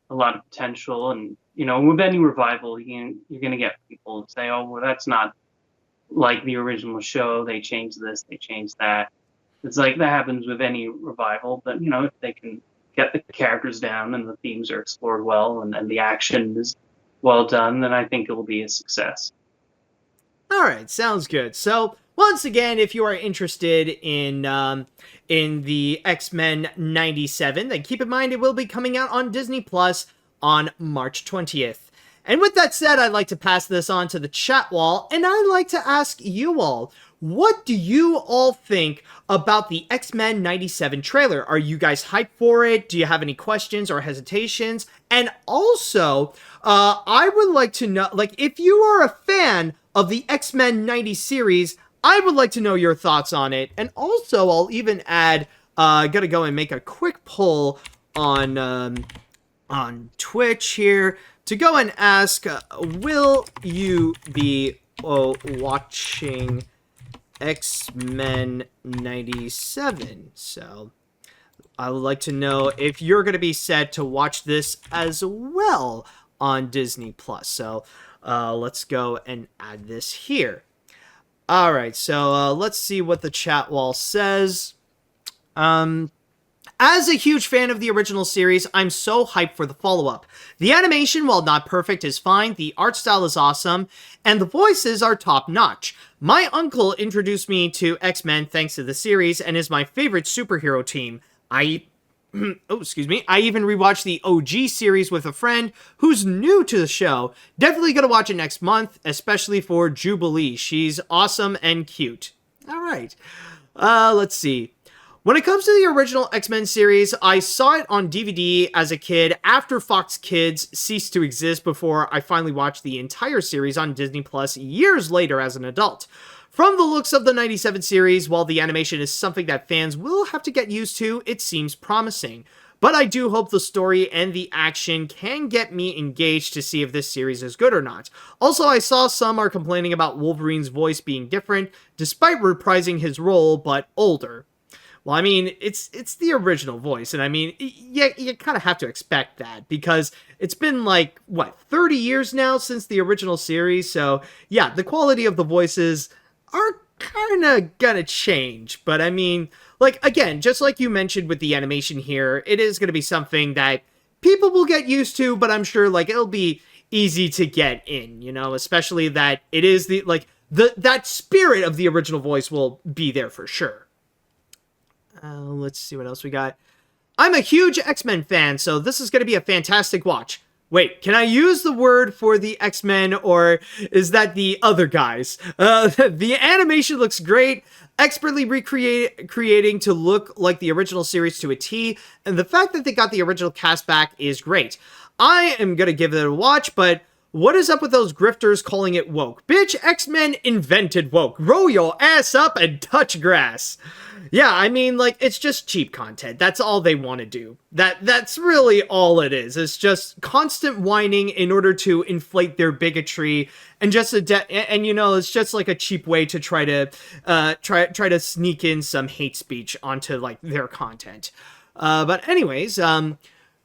a lot of potential, and with any revival, you're going to get people say, "Oh, well, that's not like the original show. They changed this, they changed that." It's like that happens with any revival, but if they can get the characters down and the themes are explored well, and the action is well done, then I think it will be a success. All right, sounds good. So once again, if you are interested in the X-Men 97, then keep in mind it will be coming out on Disney Plus on March 20th. And with that said, I'd like to pass this on to the chat wall, and I'd like to ask you all, what do you all think about the X-Men 97 trailer? Are you guys hyped for it? Do you have any questions or hesitations? And also, I would like to know, if you are a fan of the X-Men 90 series, I would like to know your thoughts on it. And also, I'll even add, gotta go and make a quick poll on Twitch here to go and ask, will you be watching X-Men 97? So I would like to know if you're going to be set to watch this as well on Disney Plus. So let's go and add this here. All right, so let's see what the chat wall says. As a huge fan of the original series, I'm so hyped for the follow-up. The animation, while not perfect, is fine, the art style is awesome, and the voices are top-notch. My uncle introduced me to X-Men thanks to the series and is my favorite superhero team. I oh, excuse me. I even rewatched the OG series with a friend who's new to the show. Definitely gonna watch it next month, especially for Jubilee. She's awesome and cute. All right. Let's see. When it comes to the original X-Men series, I saw it on DVD as a kid after Fox Kids ceased to exist before I finally watched the entire series on Disney Plus years later as an adult. From the looks of the 97 series, while the animation is something that fans will have to get used to, it seems promising. But I do hope the story and the action can get me engaged to see if this series is good or not. Also, I saw some are complaining about Wolverine's voice being different, despite reprising his role, but older. Well, I mean, it's the original voice, and I mean, you kind of have to expect that, because it's been like, 30 years now since the original series, so yeah, the quality of the voices are kind of gonna change, but I mean, like, again, just like you mentioned with the animation here, it is gonna be something that people will get used to, but I'm sure, like, it'll be easy to get in, you know, especially that it is that spirit of the original voice will be there for sure. Let's see what else we got. I'm a huge X-Men fan, so this is going to be a fantastic watch. Wait, can I use the word for the X-Men, or is that the other guys? The animation looks great, expertly creating to look like the original series to a T, and the fact that they got the original cast back is great. I am going to give it a watch, but what is up with those grifters calling it woke? Bitch, X-Men invented woke. Roll your ass up and touch grass. Yeah, I mean, like, it's just cheap content. That's all they want to do. That's really all it is. It's just constant whining in order to inflate their bigotry, and just and you know, it's just like a cheap way to try to sneak in some hate speech onto like their content. But anyways, Goosebumps,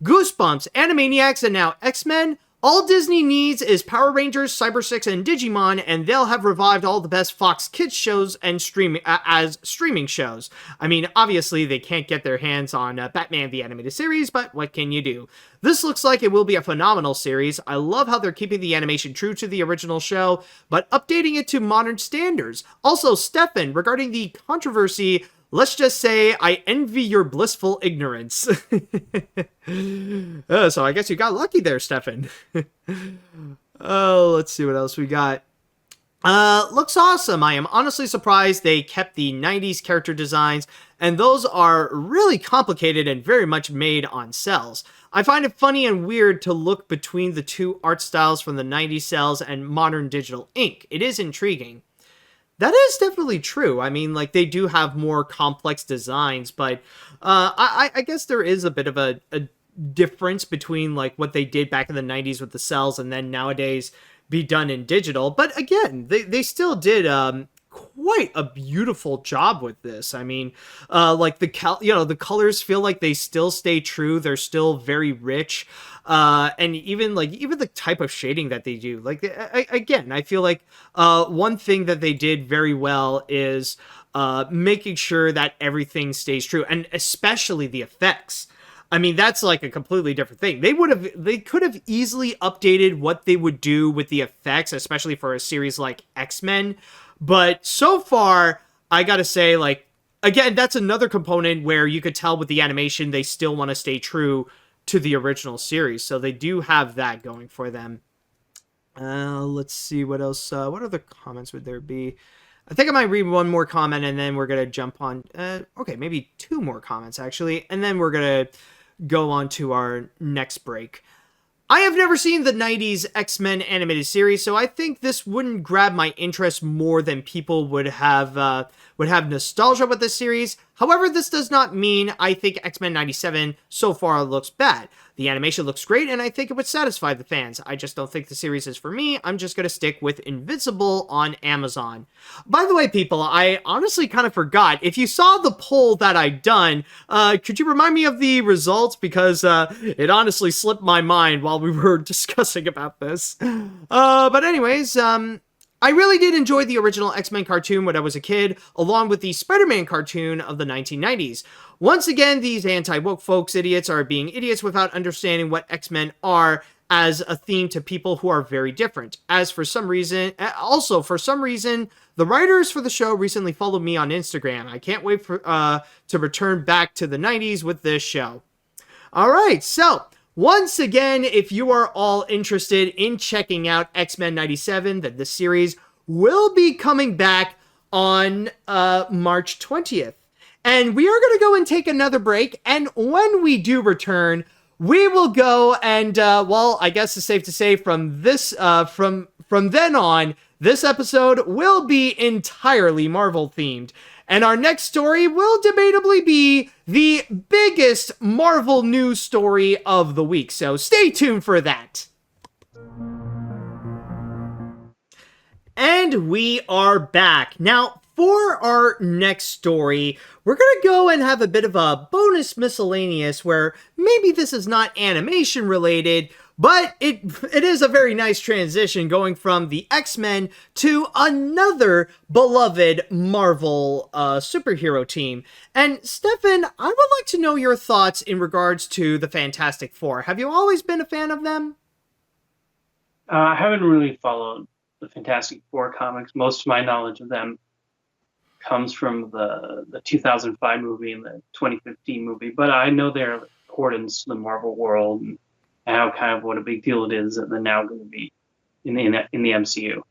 Animaniacs, and now X-Men. All Disney needs is Power Rangers, Cyber 6, and Digimon, and they'll have revived all the best Fox Kids shows and streaming shows. I mean, obviously, they can't get their hands on Batman the Animated Series, but what can you do? This looks like it will be a phenomenal series. I love how they're keeping the animation true to the original show, but updating it to modern standards. Also, Stefan, regarding the controversy, let's just say I envy your blissful ignorance. So I guess you got lucky there, Stefan. Oh, let's see what else we got. Looks awesome. I am honestly surprised they kept the 90s character designs, and those are really complicated and very much made on cells. I find it funny and weird to look between the two art styles from the 90s cells and modern digital ink. It is intriguing. That is definitely true. I mean, like, they do have more complex designs, but I guess there is a bit of a difference between, like, what they did back in the 90s with the cells and then nowadays be done in digital. But again, they still did quite a beautiful job with this. I mean, like, the colors feel like they still stay true. They're still very rich. And even the type of shading that they do, like, again, I feel like one thing that they did very well is making sure that everything stays true, and especially the effects. I mean, that's like a completely different thing. They could have easily updated what they would do with the effects, especially for a series like X-Men. But so far, I gotta say, like, again, that's another component where you could tell with the animation, they still want to stay true to the original series. So they do have that going for them. Let's see what else. What other comments would there be? I think I might read one more comment and then we're going to jump on. Okay, maybe two more comments actually. And then we're going to go on to our next break. I have never seen the 90s X-Men animated series, so I think this wouldn't grab my interest more than people would have nostalgia with this series. However, this does not mean I think X-Men 97 so far looks bad. The animation looks great, and I think it would satisfy the fans. I just don't think the series is for me. I'm just going to stick with Invincible on Amazon. By the way, people, I honestly kind of forgot. If you saw the poll that I'd done, could you remind me of the results? Because it honestly slipped my mind while we were discussing about this. But anyways, I really did enjoy the original X-Men cartoon when I was a kid, along with the Spider-Man cartoon of the 1990s. Once again, these anti-woke folks idiots are being idiots without understanding what X-Men are as a theme to people who are very different. For some reason, the writers for the show recently followed me on Instagram. I can't wait to return back to the 90s with this show. All right, so once again, if you are all interested in checking out X-Men 97, then the series will be coming back on March 20th. And we are going to go and take another break, and when we do return, we will go and, well, I guess it's safe to say from this, from then on, this episode will be entirely Marvel-themed. And our next story will debatably be the biggest Marvel news story of the week. So stay tuned for that. And we are back. Now, for our next story, we're going to go and have a bit of a bonus miscellaneous where maybe this is not animation related, but it is a very nice transition going from the X-Men to another beloved Marvel superhero team. And Stefan, I would like to know your thoughts in regards to the Fantastic Four. Have you always been a fan of them? I haven't really followed the Fantastic Four comics. Most of my knowledge of them comes from the 2005 movie and the 2015 movie, but I know their importance to the Marvel world and how kind of what a big deal it is that they're now going to be in the MCU.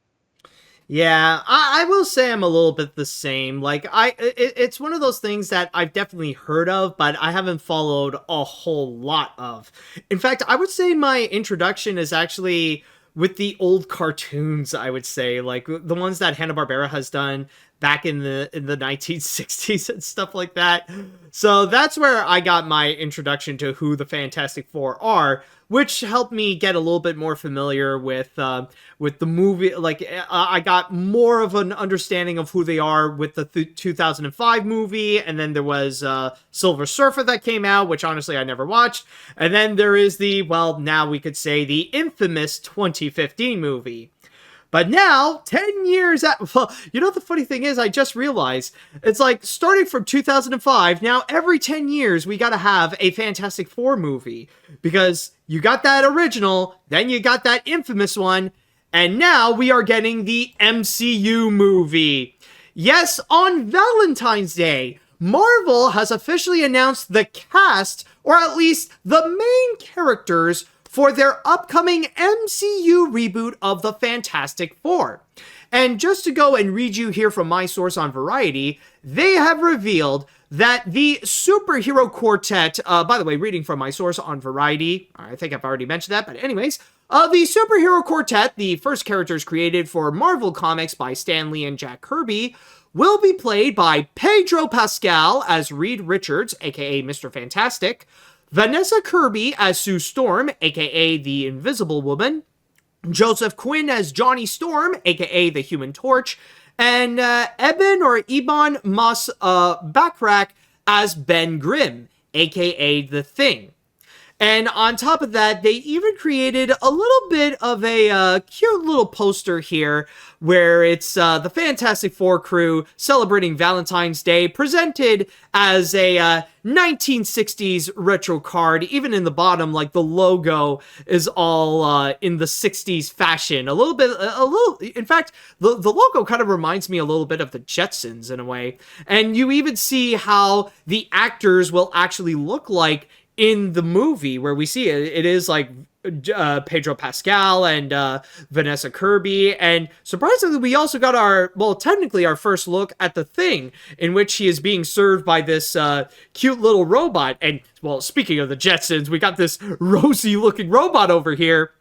Yeah, I will say I'm a little bit the same. Like, it's one of those things that I've definitely heard of, but I haven't followed a whole lot of. In fact, I would say my introduction is actually with the old cartoons, I would say, like the ones that Hanna-Barbera has done back in the 1960s and stuff like that. So that's where I got my introduction to who the Fantastic Four are, which helped me get a little bit more familiar with the movie. Like, I got more of an understanding of who they are with the 2005 movie, and then there was Silver Surfer that came out, which honestly I never watched, and then there is the, well, now we could say the infamous 2015 movie. But now, 10 years out, well, you know, the funny thing is, I just realized, it's like, starting from 2005, now every 10 years, we gotta have a Fantastic Four movie. Because you got that original, then you got that infamous one, and now we are getting the MCU movie. Yes, on Valentine's Day, Marvel has officially announced the cast, or at least the main characters, for their upcoming MCU reboot of the Fantastic Four. And just to go and read you here from my source on Variety, they have revealed that the superhero quartet, by the way, reading from my source on Variety, I think I've already mentioned that, but anyways, the superhero quartet, the first characters created for Marvel Comics by Stan Lee and Jack Kirby, will be played by Pedro Pascal as Reed Richards, aka Mr. Fantastic, Vanessa Kirby as Sue Storm, aka the Invisible Woman, Joseph Quinn as Johnny Storm, aka the Human Torch, and Ebon Moss Backrack as Ben Grimm, aka the Thing. And on top of that, they even created a little bit of a cute little poster here where it's the Fantastic Four crew celebrating Valentine's Day, presented as a 1960s retro card. Even in the bottom, like, the logo is all in the 60s fashion. In fact, the logo kind of reminds me a little bit of the Jetsons in a way. And you even see how the actors will actually look like in the movie, where we see it is like Pedro Pascal and Vanessa Kirby, and surprisingly we also got technically our first look at the Thing, in which he is being served by this cute little robot. And, well, speaking of the Jetsons, we got this rosy looking robot over here.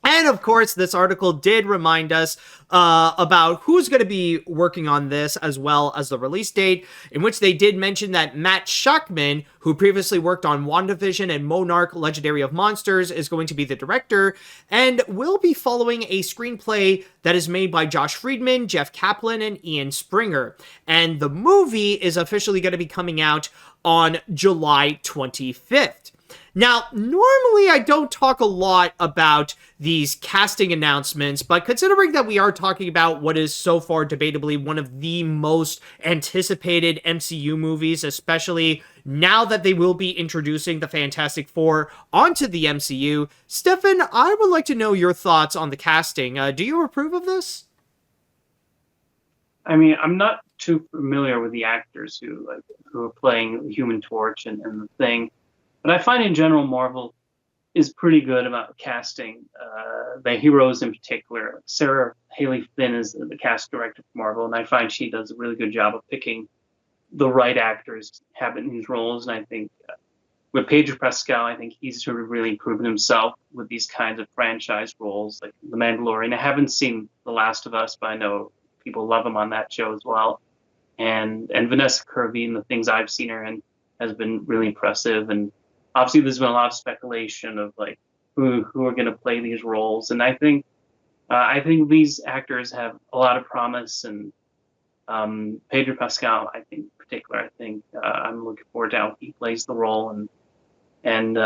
And of course, this article did remind us about who's going to be working on this, as well as the release date, in which they did mention that Matt Stuckmann, who previously worked on WandaVision and Monarch Legendary of Monsters, is going to be the director, and will be following a screenplay that is made by Josh Friedman, Jeff Kaplan, and Ian Springer. And the movie is officially going to be coming out on July 25th. Now, normally I don't talk a lot about these casting announcements, but considering that we are talking about what is so far debatably one of the most anticipated MCU movies, especially now that they will be introducing the Fantastic Four onto the MCU, Stefan, I would like to know your thoughts on the casting. Do you approve of this? I mean, I'm not too familiar with the actors who are playing Human Torch and the Thing. But I find in general Marvel is pretty good about casting the heroes in particular. Sarah Haley Finn is the cast director for Marvel, and I find she does a really good job of picking the right actors to have in these roles. And I think with Pedro Pascal, I think he's sort of really proven himself with these kinds of franchise roles, like The Mandalorian. I haven't seen The Last of Us, but I know people love him on that show as well. And Vanessa Kirby and the things I've seen her in has been really impressive. And obviously, there's been a lot of speculation of like who are going to play these roles, and I think these actors have a lot of promise. And Pedro Pascal, I think in particular, I'm looking forward to how he plays the role. And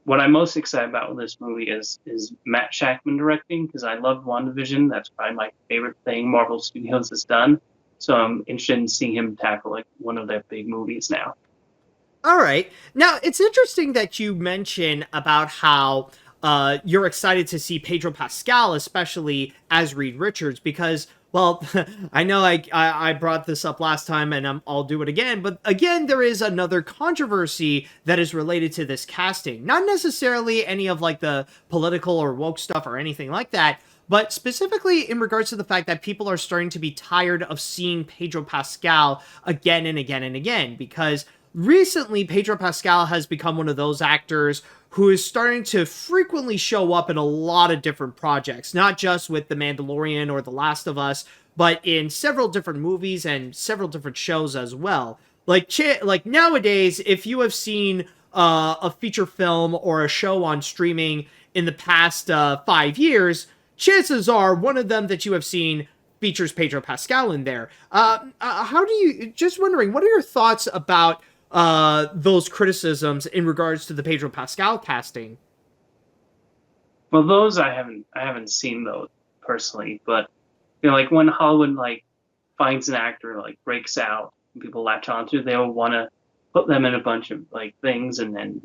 what I'm most excited about with this movie is Matt Shakman directing, because I love WandaVision. That's probably my favorite thing Marvel Studios has done. So I'm interested in seeing him tackle like one of their big movies now. All right. Now, it's interesting that you mention about how you're excited to see Pedro Pascal, especially as Reed Richards, because, well, I know I brought this up last time, and I'll do it again, but again, there is another controversy that is related to this casting. Not necessarily any of, like, the political or woke stuff or anything like that, but specifically in regards to the fact that people are starting to be tired of seeing Pedro Pascal again and again and again, because recently, Pedro Pascal has become one of those actors who is starting to frequently show up in a lot of different projects, not just with The Mandalorian or The Last of Us, but in several different movies and several different shows as well. Like nowadays, if you have seen a feature film or a show on streaming in the past 5 years, chances are one of them that you have seen features Pedro Pascal in there. Just wondering, what are your thoughts about those criticisms in regards to the Pedro Pascal casting? Well, those I haven't seen those personally, but like when Hollywood like finds an actor like breaks out and people latch onto, they'll want to put them in a bunch of like things, and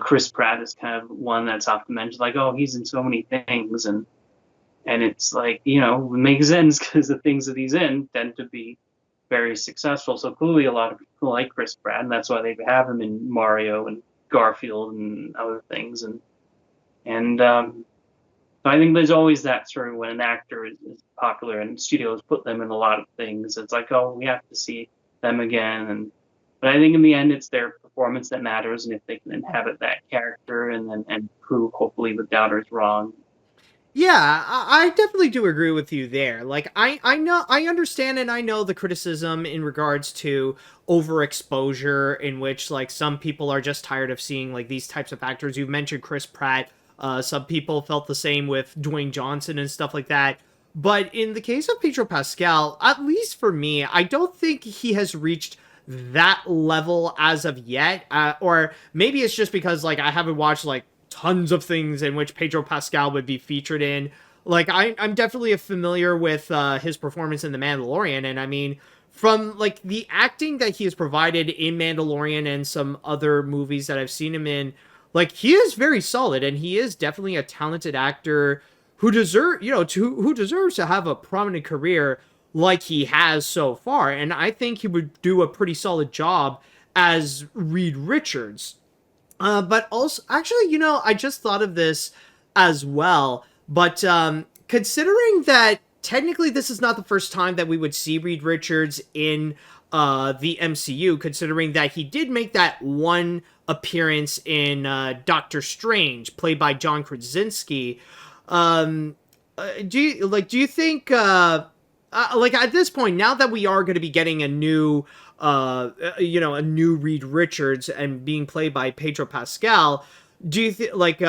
Chris Pratt is kind of one that's often mentioned, like, oh, he's in so many things, and it's like, it makes sense because the things that he's in tend to be very successful. So clearly a lot of people like Chris Pratt, and that's why they have him in Mario and Garfield and other things. So I think there's always that sort of when an actor is popular and studios put them in a lot of things, it's like, oh, we have to see them again. But I think in the end, it's their performance that matters, and if they can inhabit that character and prove hopefully the doubters wrong. Yeah, I definitely do agree with you there. Like, I know, I understand, and I know the criticism in regards to overexposure, in which, like, some people are just tired of seeing, like, these types of actors. You've mentioned Chris Pratt. Some people felt the same with Dwayne Johnson and stuff like that. But in the case of Pedro Pascal, at least for me, I don't think he has reached that level as of yet. Or maybe it's just because, like, I haven't watched, like, tons of things in which Pedro Pascal would be featured in. Like, I'm definitely familiar with his performance in The Mandalorian, and I mean, from, like, the acting that he has provided in Mandalorian and some other movies that I've seen him in, like, he is very solid, and he is definitely a talented actor who who deserves to have a prominent career like he has so far, and I think he would do a pretty solid job as Reed Richards. But also, actually, I just thought of this as well. But considering that technically this is not the first time that we would see Reed Richards in the MCU, considering that he did make that one appearance in Doctor Strange, played by John Krasinski. Do you think, like, at this point, now that we are going to be getting a new Reed Richards and being played by Pedro Pascal, do you think, like,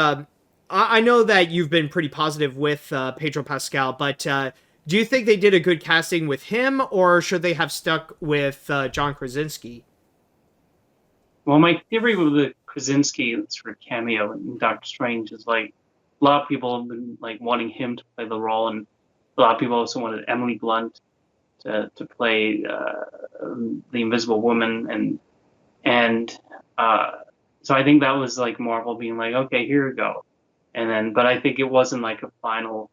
I know that you've been pretty positive with Pedro Pascal, but do you think they did a good casting with him, or should they have stuck with John Krasinski? Well, my theory with the Krasinski sort of cameo in Doctor Strange is, like, a lot of people have been, like, wanting him to play the role, and a lot of people also wanted Emily Blunt to play the Invisible Woman, and so I think that was like Marvel being like, okay, here we go, but I think it wasn't like a final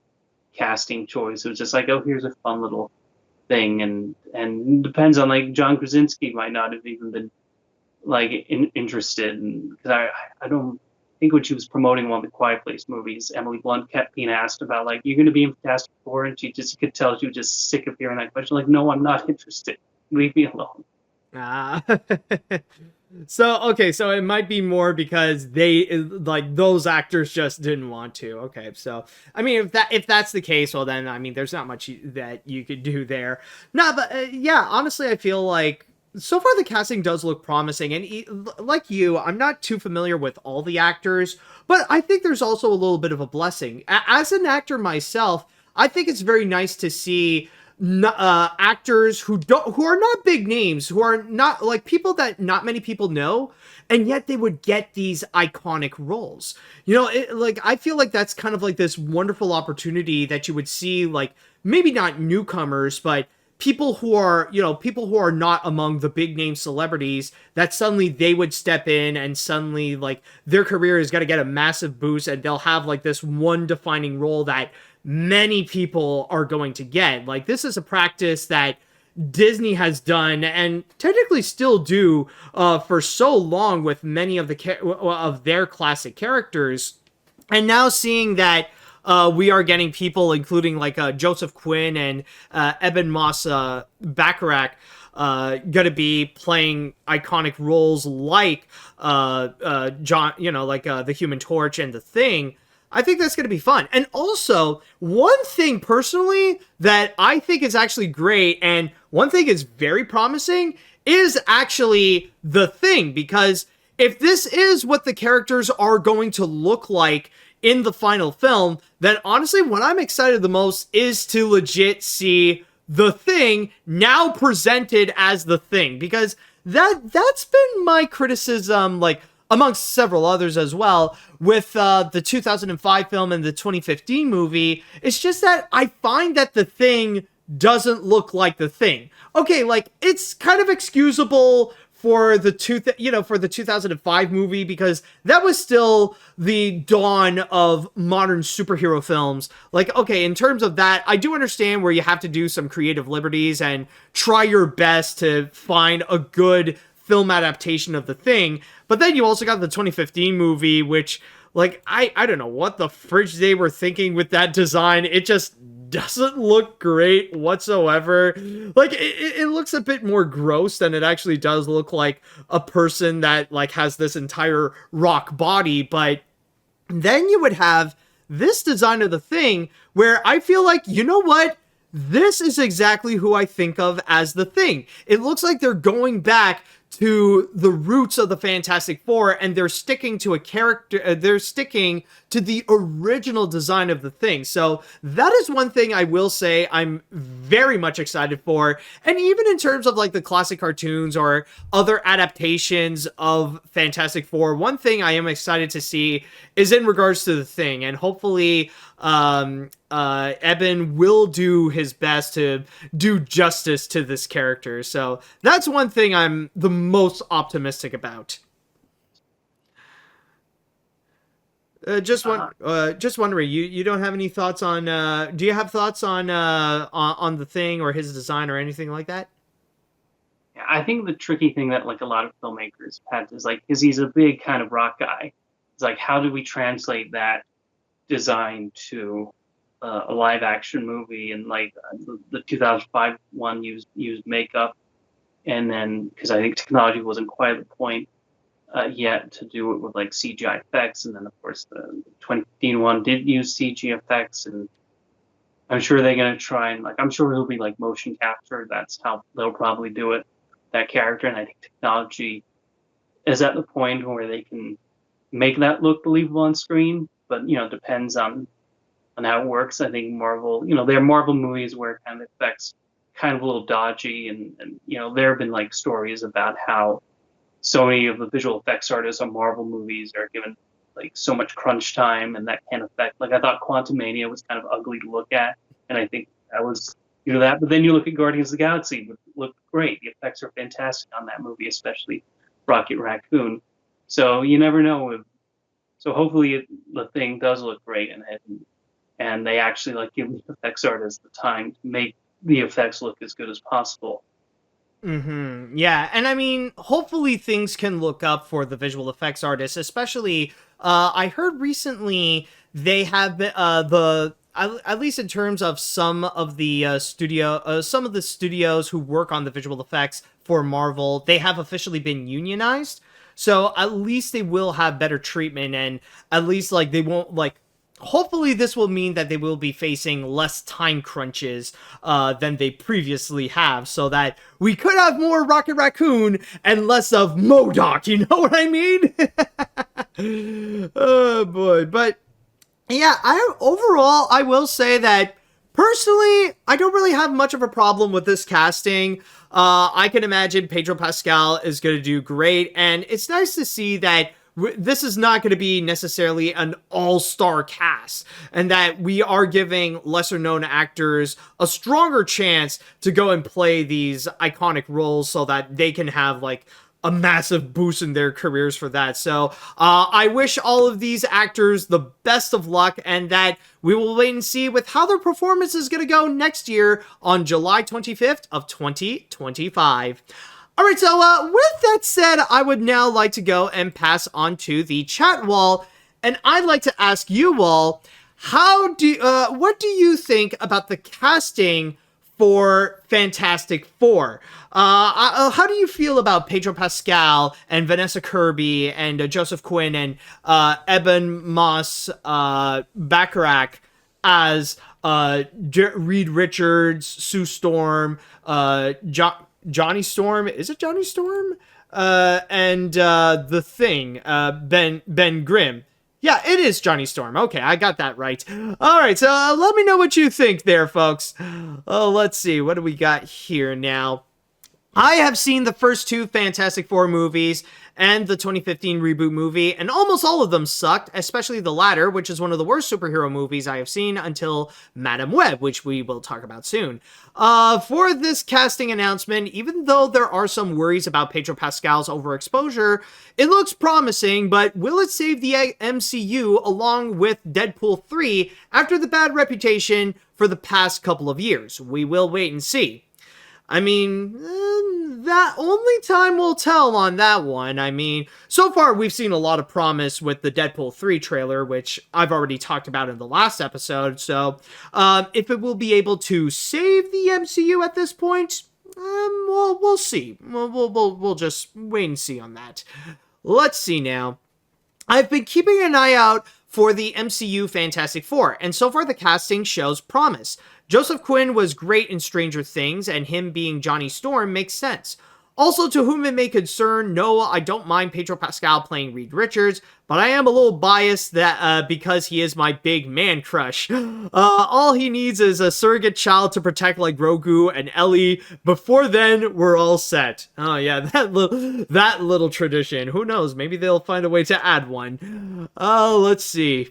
casting choice. It was just like, oh, here's a fun little thing, and depends on, like, John Krasinski might not have even been interested, because I don't think when she was promoting one of the Quiet Place movies, Emily Blunt kept being asked about like, you're going to be in Fantastic Four, and you could tell she was just sick of hearing that question. Like, no, I'm not interested. Leave me alone. Ah. So it might be more because they like those actors just didn't want to. Okay, so I mean, if that's the case, well then I mean, there's not much that you could do there. No, but yeah, honestly, I feel like so far the casting does look promising, and like you, I'm not too familiar with all the actors, but I think there's also a little bit of a blessing. As an actor myself, I think it's very nice to see actors who are not big names, who are not like people that not many people know, and yet they would get these iconic roles. You know, like I feel like that's kind of like this wonderful opportunity that you would see, like maybe not newcomers, but people who are, people who are not among the big name celebrities, that suddenly they would step in and suddenly like their career is going to get a massive boost, and they'll have like this one defining role that many people are going to get. Like, this is a practice that Disney has done and technically still do for so long with many of of their classic characters. And now seeing that we are getting people, including like Joseph Quinn and Eben Moss Bacharach, gonna be playing iconic roles like John, like the Human Torch and the Thing. I think that's going to be fun. And also, one thing personally that I think is actually great, and one thing is very promising, is actually the Thing. Because if this is what the characters are going to look like in the final film, then honestly, what I'm excited the most is to legit see the Thing now presented as the Thing. Because that's been my criticism, like, amongst several others as well, with the 2005 film and the 2015 movie. It's just that I find that the Thing doesn't look like the Thing. Okay, like, it's kind of excusable for the 2005 movie, because that was still the dawn of modern superhero films. Like, okay, in terms of that, I do understand where you have to do some creative liberties and try your best to find a good film adaptation of the Thing. But then you also got the 2015 movie, which, like, I don't know what the fridge they were thinking with that design. It just doesn't look great whatsoever. Like, it looks a bit more gross than it actually does look like a person that, like, has this entire rock body. But then you would have this design of the Thing where I feel like, you know what? This is exactly who I think of as the Thing. It looks like they're going back to the roots of the Fantastic Four, and they're sticking to a character, they're sticking to the original design of the Thing. So that is one thing I will say I'm very much excited for. And even in terms of like the classic cartoons or other adaptations of Fantastic Four, one thing I am excited to see is in regards to the Thing, and hopefully Eben will do his best to do justice to this character. So that's one thing I'm the most optimistic about. Just wondering, you don't have any thoughts on? Do you have thoughts on the Thing or his design or anything like that? Yeah, I think the tricky thing that like a lot of filmmakers had is like, because he's a big kind of rock guy. It's like, how do we translate that design to a live action movie? And like the 2005 one used makeup, and then because I think technology wasn't quite at the point yet to do it with like CGI effects, and then of course the 2015 one did use CG effects, and I'm sure they're gonna try and like, I'm sure it'll be like motion capture. That's how they'll probably do it, that character. And I think technology is at the point where they can make that look believable on screen, but depends on how it works. I think Marvel, there are Marvel movies where kind of effects kind of a little dodgy, and there have been like stories about how so many of the visual effects artists on Marvel movies are given like so much crunch time, and that can affect. Like, I thought Quantumania was kind of ugly to look at, and I think that was that. But then you look at Guardians of the Galaxy, it looked great. The effects are fantastic on that movie, especially Rocket Raccoon. So you never know. So hopefully the Thing does look great, and they actually like give the effects artists the time to make the effects look as good as possible. Yeah, and I mean, hopefully things can look up for the visual effects artists, especially, I heard recently they have been, at least in terms of some of the some of the studios who work on the visual effects for Marvel, they have officially been unionized. So at least they will have better treatment, and at least like they won't like hopefully this will mean that they will be facing less time crunches than they previously have, so that we could have more Rocket Raccoon and less of MODOK, you know what I mean? Oh boy. But yeah, overall I will say that personally I don't really have much of a problem with this casting. I can imagine Pedro Pascal is going to do great, and it's nice to see that this is not going to be necessarily an all-star cast, and that we are giving lesser-known actors a stronger chance to go and play these iconic roles so that they can have, like, a massive boost in their careers for that. So, I wish all of these actors the best of luck, and that we will wait and see with how their performance is going to go next year on July 25th of 2025. All right, so with that said, I would now like to go and pass on to the chat wall, and I'd like to ask you all, what do you think about the casting for Fantastic Four? How do you feel about Pedro Pascal and Vanessa Kirby and Joseph Quinn and Eben Moss Bacharach as Reed Richards, Sue Storm, Johnny Storm? Is it Johnny Storm? And the Thing, Ben Grimm. Yeah, it is Johnny Storm. Okay, I got that right. All right, so let me know what you think there, folks. Oh, let's see. What do we got here now? I have seen the first two Fantastic Four movies and the 2015 reboot movie, and almost all of them sucked, especially the latter, which is one of the worst superhero movies I have seen until Madam Web, which we will talk about soon. For this casting announcement, even though there are some worries about Pedro Pascal's overexposure, it looks promising, but will it save the MCU along with Deadpool 3 after the bad reputation for the past couple of years? We will wait and see. I mean, that only time will tell on that one. I mean, so far we've seen a lot of promise with the Deadpool 3 trailer, which I've already talked about in the last episode. So, if it will be able to save the MCU at this point, we'll see. We'll just wait and see on that. Let's see now. I've been keeping an eye out for the MCU Fantastic Four, and so far the casting shows promise. Joseph Quinn was great in Stranger Things, and him being Johnny Storm makes sense. Also, to whom it may concern, no, I don't mind Pedro Pascal playing Reed Richards, but I am a little biased that because he is my big man crush. All he needs is a surrogate child to protect like Grogu and Ellie. Before then, we're all set. Oh yeah, that little tradition. Who knows? Maybe they'll find a way to add one. Let's see.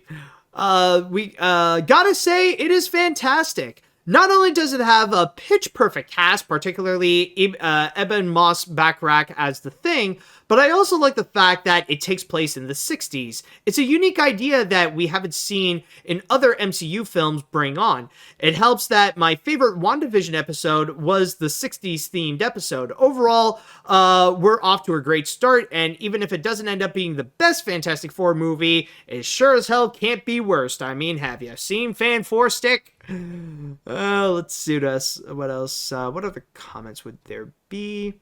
We gotta say, it is fantastic. Not only does it have a pitch-perfect cast, particularly Eben Moss Bacharach as the Thing, but I also like the fact that it takes place in the 60s. It's a unique idea that we haven't seen in other MCU films bring on. It helps that my favorite WandaVision episode was the 60s themed episode. Overall, we're off to a great start, and even if it doesn't end up being the best Fantastic Four movie, it sure as hell can't be worst. I mean, have you seen Fan 4 Stick? Let's suit us. What else? What other comments would there be?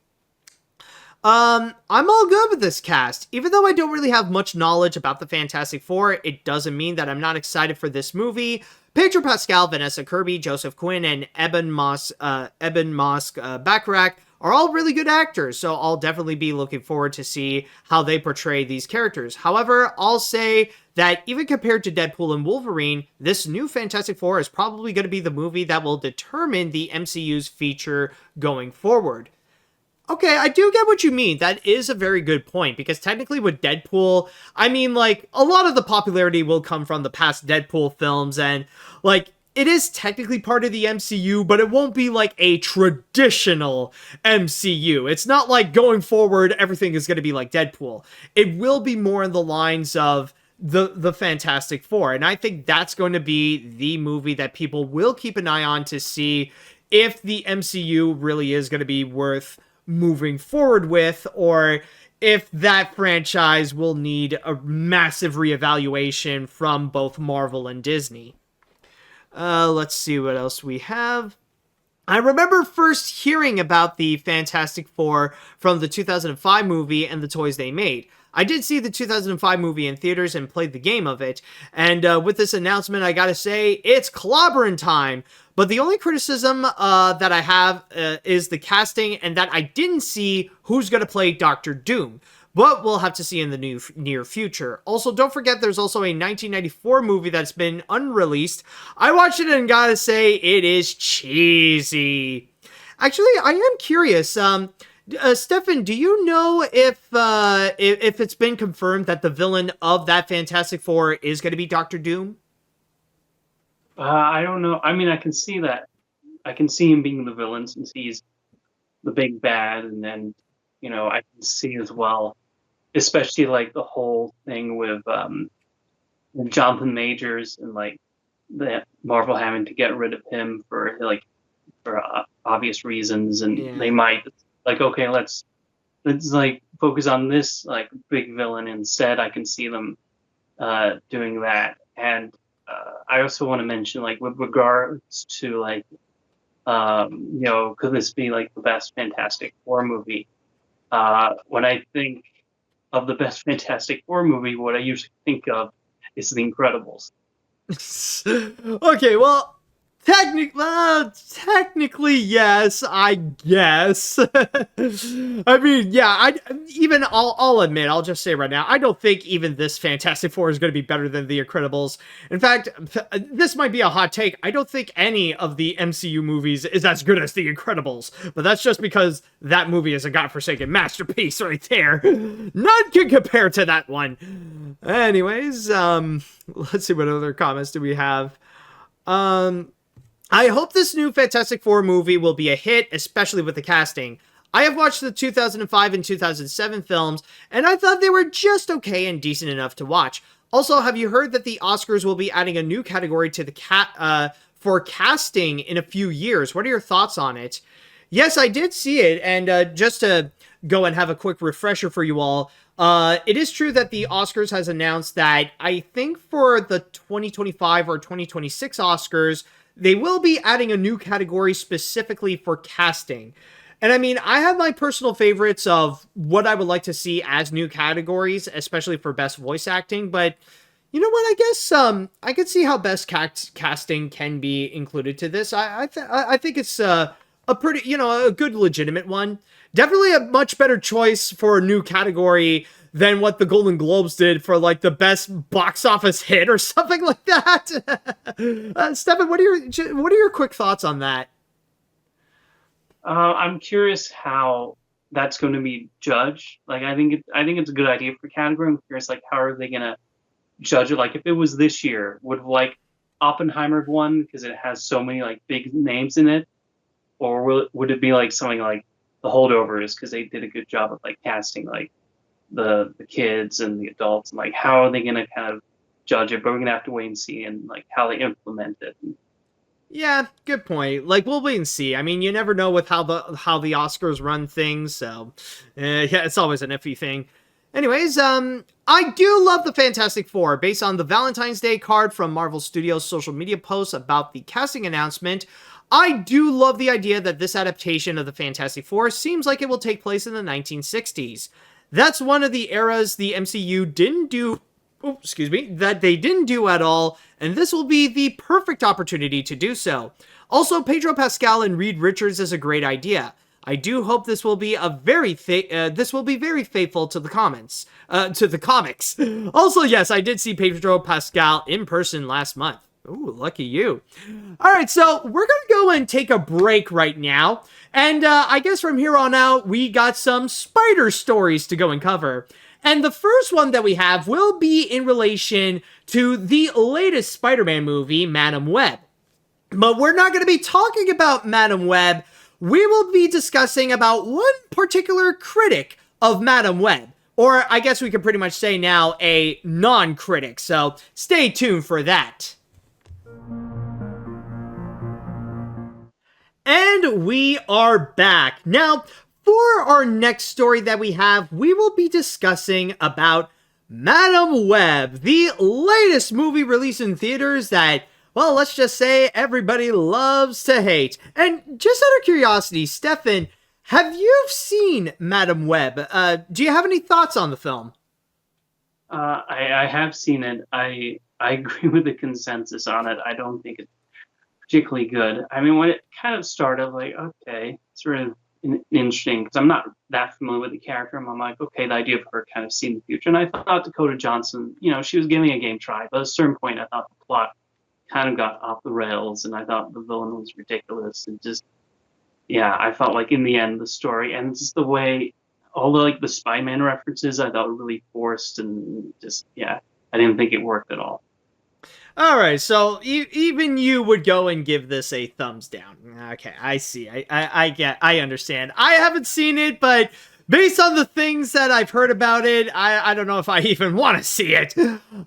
I'm all good with this cast. Even though I don't really have much knowledge about the Fantastic Four, it doesn't mean that I'm not excited for this movie. Pedro Pascal, Vanessa Kirby, Joseph Quinn, and Eben Moss Bacharach are all really good actors, so I'll definitely be looking forward to see how they portray these characters. However, I'll say that even compared to Deadpool and Wolverine, this new Fantastic Four is probably going to be the movie that will determine the MCU's feature going forward. Okay, I do get what you mean. That is a very good point, because technically with Deadpool, I mean, like, a lot of the popularity will come from the past Deadpool films, and, like, it is technically part of the MCU, but it won't be like a traditional MCU. It's not like going forward, everything is going to be like Deadpool. It will be more in the lines of the Fantastic Four, and I think that's going to be the movie that people will keep an eye on to see if the MCU really is going to be worth moving forward with, or if that franchise will need a massive reevaluation from both Marvel and Disney. Let's see what else we have. I remember first hearing about the Fantastic Four from the 2005 movie and the toys they made. I did see the 2005 movie in theaters and played the game of it, and with this announcement, I gotta say, it's clobbering time. But the only criticism that I have is the casting, and that I didn't see who's gonna play Doctor Doom. But we'll have to see in the near future. Also, don't forget there's also a 1994 movie that's been unreleased. I watched it and gotta say, it is cheesy. Actually, I am curious. Stefan, do you know if it's been confirmed that the villain of that Fantastic Four is going to be Doctor Doom? I don't know. I mean, I can see that. I can see him being the villain since he's the big bad, and then, I can see as well, especially like the whole thing with Jonathan Majors and like the Marvel having to get rid of him for obvious reasons, and they might like, okay, let's like focus on this like big villain instead. I can see them doing that. And I also want to mention, like, with regards to like could this be like the best Fantastic Four movie? When I think of the best Fantastic Four movie, what I usually think of is The Incredibles. Okay, well, technically, yes, I guess. I mean, yeah, I'll admit, I'll just say right now, I don't think even this Fantastic Four is going to be better than The Incredibles. In fact, this might be a hot take. I don't think any of the MCU movies is as good as The Incredibles, but that's just because that movie is a godforsaken masterpiece right there. None can compare to that one. Anyways, let's see, what other comments do we have? I hope this new Fantastic Four movie will be a hit, especially with the casting. I have watched the 2005 and 2007 films, and I thought they were just okay and decent enough to watch. Also, have you heard that the Oscars will be adding a new category to the for casting in a few years? What are your thoughts on it? Yes, I did see it, and just to go and have a quick refresher for you all, it is true that the Oscars has announced that I think for the 2025 or 2026 Oscars, they will be adding a new category specifically for casting. And I mean, I have my personal favorites of what I would like to see as new categories, especially for best voice acting. But you know what? I guess I could see how best casting can be included to this. I think it's a pretty, a good legitimate one. Definitely a much better choice for a new category than what the Golden Globes did for like the best box office hit or something like that. Stefan, what are your quick thoughts on that? I'm curious how that's going to be judged. Like, I think it's a good idea for category. I'm curious, like, how are they going to judge it? Like, if it was this year, would like Oppenheimer have won because it has so many like big names in it, or would it be like something like The Holdovers because they did a good job of like casting like the kids and the adults, and like how are they going to kind of judge it? But we're going to have to wait and see, and like how they implement it. Yeah, good point. Like, we'll wait and see. I mean, you never know with how the Oscars run things, so yeah, it's always an iffy thing. Anyways, I do love the Fantastic Four. Based on the Valentine's Day card from Marvel Studios' social media posts about the casting announcement, I do love the idea that this adaptation of the Fantastic Four seems like it will take place in the 1960s. That's one of the eras the MCU didn't do, that they didn't do at all, and this will be the perfect opportunity to do so. Also, Pedro Pascal and Reed Richards is a great idea. I do hope this will be very faithful to the comics. Also, yes, I did see Pedro Pascal in person last month. Ooh, lucky you. All right, so we're going to go and take a break right now. And I guess from here on out, we got some spider stories to go and cover. And the first one that we have will be in relation to the latest Spider-Man movie, Madam Web. But we're not going to be talking about Madam Web. We will be discussing about one particular critic of Madam Web. Or I guess we could pretty much say now a non-critic. So stay tuned for that. And we are back. Now, for our next story that we have, we will be discussing about Madam Web, the latest movie released in theaters that, well, let's just say everybody loves to hate. And just out of curiosity, Stefan, have you seen Madam Web? Do you have any thoughts on the film? I have seen it. I agree with the consensus on it. I don't think it's particularly good. I mean, when it kind of started, like, okay, it's really interesting, because I'm not that familiar with the character. And I'm like, okay, the idea of her kind of seeing the future. And I thought Dakota Johnson, she was giving a game try. But at a certain point, I thought the plot kind of got off the rails, and I thought the villain was ridiculous. And just, yeah, I felt like in the end, the story, and just the way, all the Spy-Man references, I thought were really forced, and just, yeah, I didn't think it worked at all. All right, so even you would go and give this a thumbs down. Okay, I see. I understand. I haven't seen it, but based on the things that I've heard about it, I don't know if I even want to see it.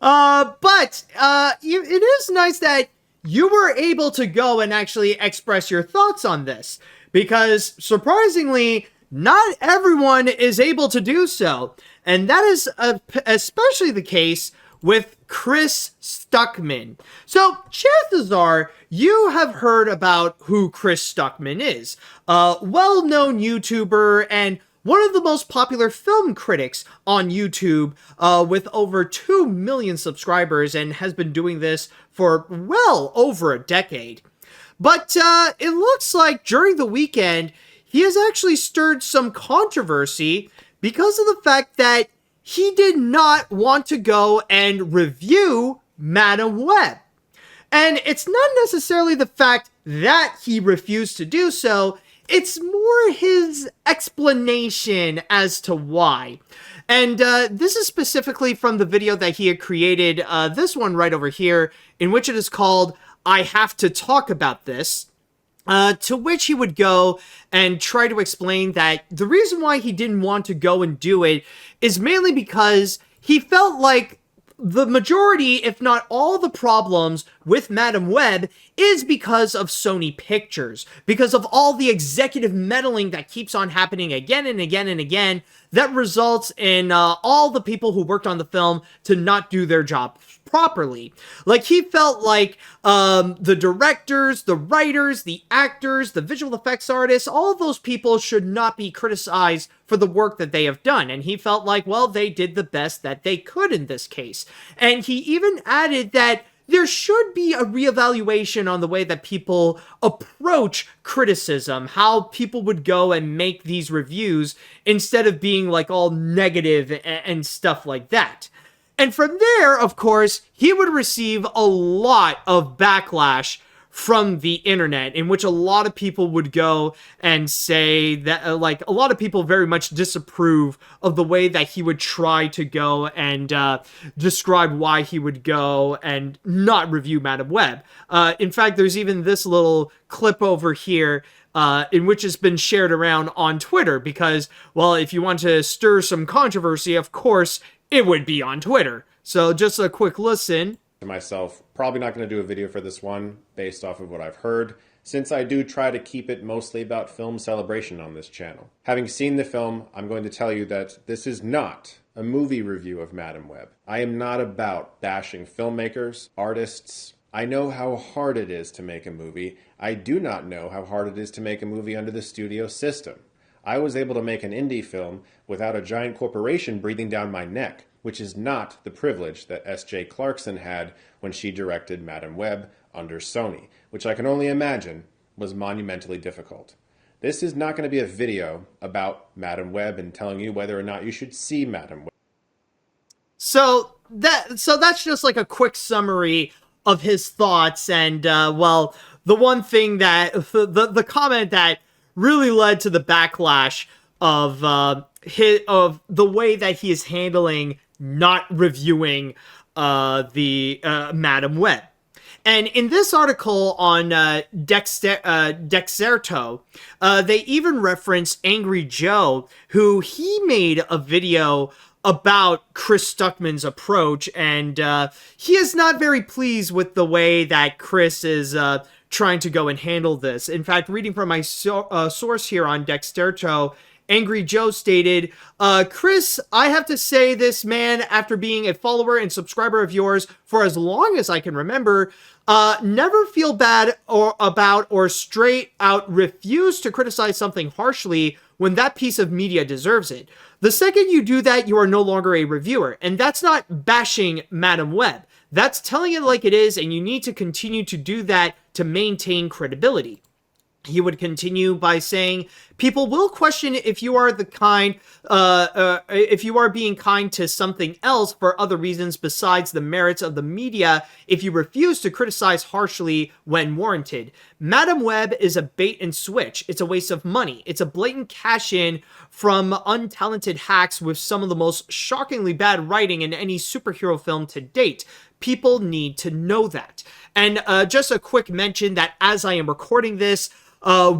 But it is nice that you were able to go and actually express your thoughts on this, because surprisingly, not everyone is able to do so. And that is especially the case with Chris Stuckmann. So, chances are you have heard about who Chris Stuckmann is. A well-known YouTuber and one of the most popular film critics on YouTube, with over 2 million subscribers, and has been doing this for well over a decade. But it looks like during the weekend, he has actually stirred some controversy because of the fact that he did not want to go and review Madam Web. And it's not necessarily the fact that he refused to do so, it's more his explanation as to why. And this is specifically from the video that he had created, this one right over here, in which it is called, "I Have to Talk About This." To which he would go and try to explain that the reason why he didn't want to go and do it is mainly because he felt like the majority, if not all the problems with Madam Web is because of Sony Pictures, because of all the executive meddling that keeps on happening again and again and again, that results in all the people who worked on the film to not do their job properly. Like, he felt like the directors, the writers, the actors, the visual effects artists, all of those people should not be criticized for the work that they have done. And he felt like, well, they did the best that they could in this case. And he even added that there should be a reevaluation on the way that people approach criticism, how people would go and make these reviews instead of being like all negative and stuff like that. And from there, of course, he would receive a lot of backlash from the internet, in which a lot of people would go and say that, like, a lot of people very much disapprove of the way that he would try to go and describe why he would go and not review Madam Web. In fact, there's even this little clip over here in which has been shared around on Twitter, because, well, if you want to stir some controversy, of course, it would be on Twitter. So just a quick listen. Myself, probably not going to do a video for this one based off of what I've heard, since I do try to keep it mostly about film celebration on this channel. Having seen the film, I'm going to tell you that this is not a movie review of Madam Web. I am not about bashing filmmakers, artists. I know how hard it is to make a movie. I do not know how hard it is to make a movie under the studio system. I was able to make an indie film without a giant corporation breathing down my neck, which is not the privilege that S.J. Clarkson had when she directed Madam Web under Sony, which I can only imagine was monumentally difficult. This is not going to be a video about Madam Web and telling you whether or not you should see Madam Web. So that's just like a quick summary of his thoughts, and well, the one thing that the comment that really led to the backlash of the way that he is handling not reviewing the Madam Web. And in this article on Dexerto, they even reference Angry Joe, who he made a video about Chris Stuckmann's approach, and he is not very pleased with the way that Chris is trying to go and handle this. In fact, reading from my source here on Dexerto, Angry Joe stated, Chris, I have to say this, man, after being a follower and subscriber of yours for as long as I can remember, never feel bad or straight out refuse to criticize something harshly when that piece of media deserves it. The second you do that, you are no longer a reviewer, and that's not bashing Madam Web. That's telling it like it is, and you need to continue to do that to maintain credibility. He would continue by saying, people will question if you are if you are being kind to something else for other reasons besides the merits of the media if you refuse to criticize harshly when warranted. Madam Web is a bait and switch. It's a waste of money. It's a blatant cash-in from untalented hacks with some of the most shockingly bad writing in any superhero film to date. People need to know that. And just a quick mention that as I am recording this,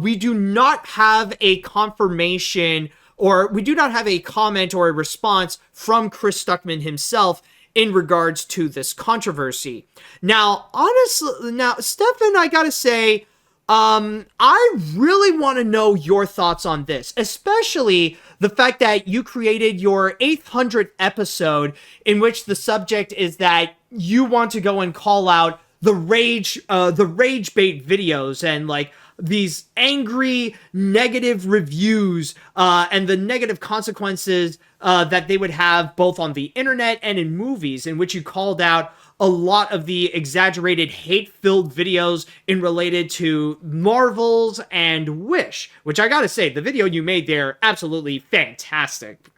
we do not have a confirmation, or we do not have a comment or a response from Chris Stuckmann himself in regards to this controversy. Now, honestly, Stefan, I gotta say, I really want to know your thoughts on this, especially the fact that you created your 800th episode in which the subject is that you want to go and call out the rage bait videos and like these angry negative reviews and the negative consequences that they would have both on the internet and in movies, in which you called out a lot of the exaggerated hate-filled videos in related to Marvels and Wish, which I gotta say, the video you made there, absolutely fantastic.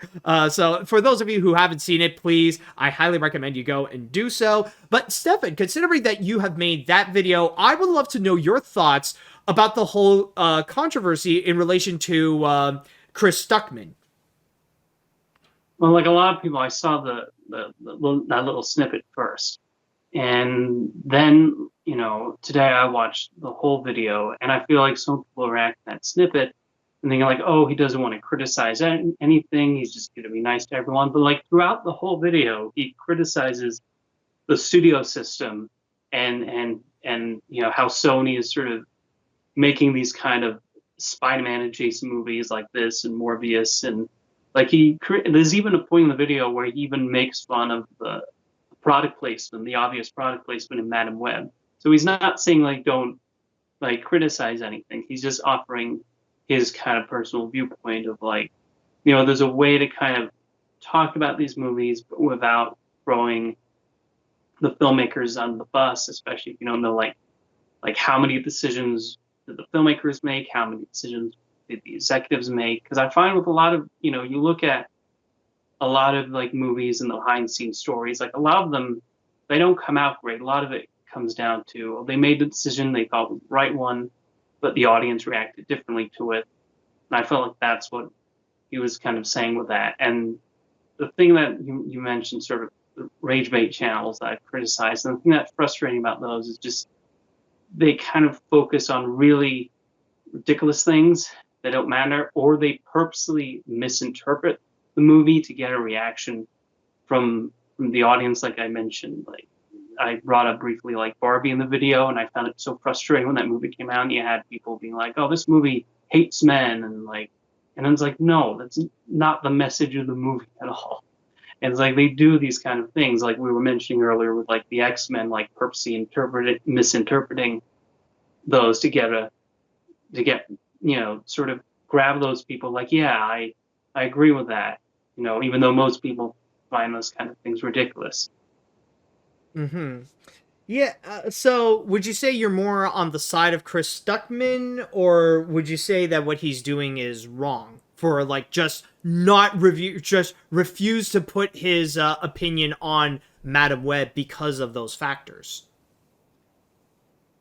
So for those of you who haven't seen it, please, I highly recommend you go and do so. But Stefan, considering that you have made that video, I would love to know your thoughts about the whole controversy in relation to Chris Stuckmann. Well, like a lot of people, I saw that little snippet first. And then, today I watched the whole video, and I feel like some people react to that snippet and thinking like, oh, he doesn't want to criticize anything. He's just going to be nice to everyone. But like throughout the whole video, he criticizes the studio system and how Sony is sort of making these kind of Spider-Man adjacent movies like this and Morbius, and like there's even a point in the video where he even makes fun of the product placement, the obvious product placement in Madam Web. So he's not saying like don't like criticize anything. He's just offering his kind of personal viewpoint of like, there's a way to kind of talk about these movies but without throwing the filmmakers on the bus, especially if you don't know like how many decisions did the filmmakers make, how many decisions did the executives make. Because I find with a lot of, you look at a lot of like movies and the behind the scenes stories, like a lot of them, they don't come out great. A lot of it comes down to they made the decision they thought was the right one, but the audience reacted differently to it. And I felt like that's what he was kind of saying with that. And the thing that you mentioned, sort of the rage bait channels that I've criticized, and the thing that's frustrating about those is just they kind of focus on really ridiculous things that don't matter, or they purposely misinterpret the movie to get a reaction from the audience. Like I mentioned, like I brought up briefly like Barbie in the video, and I found it so frustrating when that movie came out and you had people being like, oh, this movie hates men, and it's like, no, that's not the message of the movie at all. And it's like they do these kind of things like we were mentioning earlier with like the X-Men, like purposely misinterpreting those to get sort of grab those people like, yeah, I agree with that, even though most people find those kind of things ridiculous. Mm-hmm. Yeah, so would you say you're more on the side of Chris Stuckmann, or would you say that what he's doing is wrong for like just refuse to put his opinion on Madam Web because of those factors?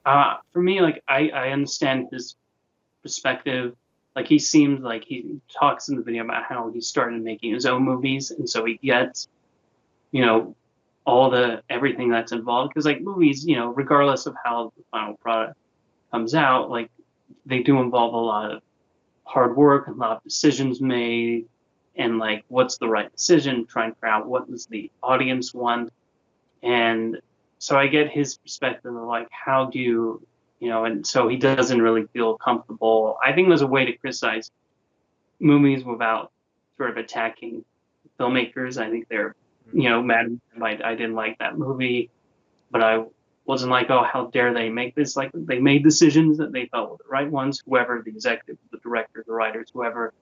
For me, like I understand his perspective. Like he seems like he talks in the video about how he started making his own movies, and so he gets, everything that's involved. Because like movies, regardless of how the final product comes out, like they do involve a lot of hard work, a lot of decisions made, and like what's the right decision, trying to figure out what does the audience want. And so I get his perspective of like, how do you, and so he doesn't really feel comfortable. I think there's a way to criticize, movies without sort of attacking filmmakers. I think they're, mad. I didn't like that movie, but I wasn't like, oh, how dare they make this? Like, they made decisions that they felt were the right ones, whoever, the executive, the director, the writers, whoever,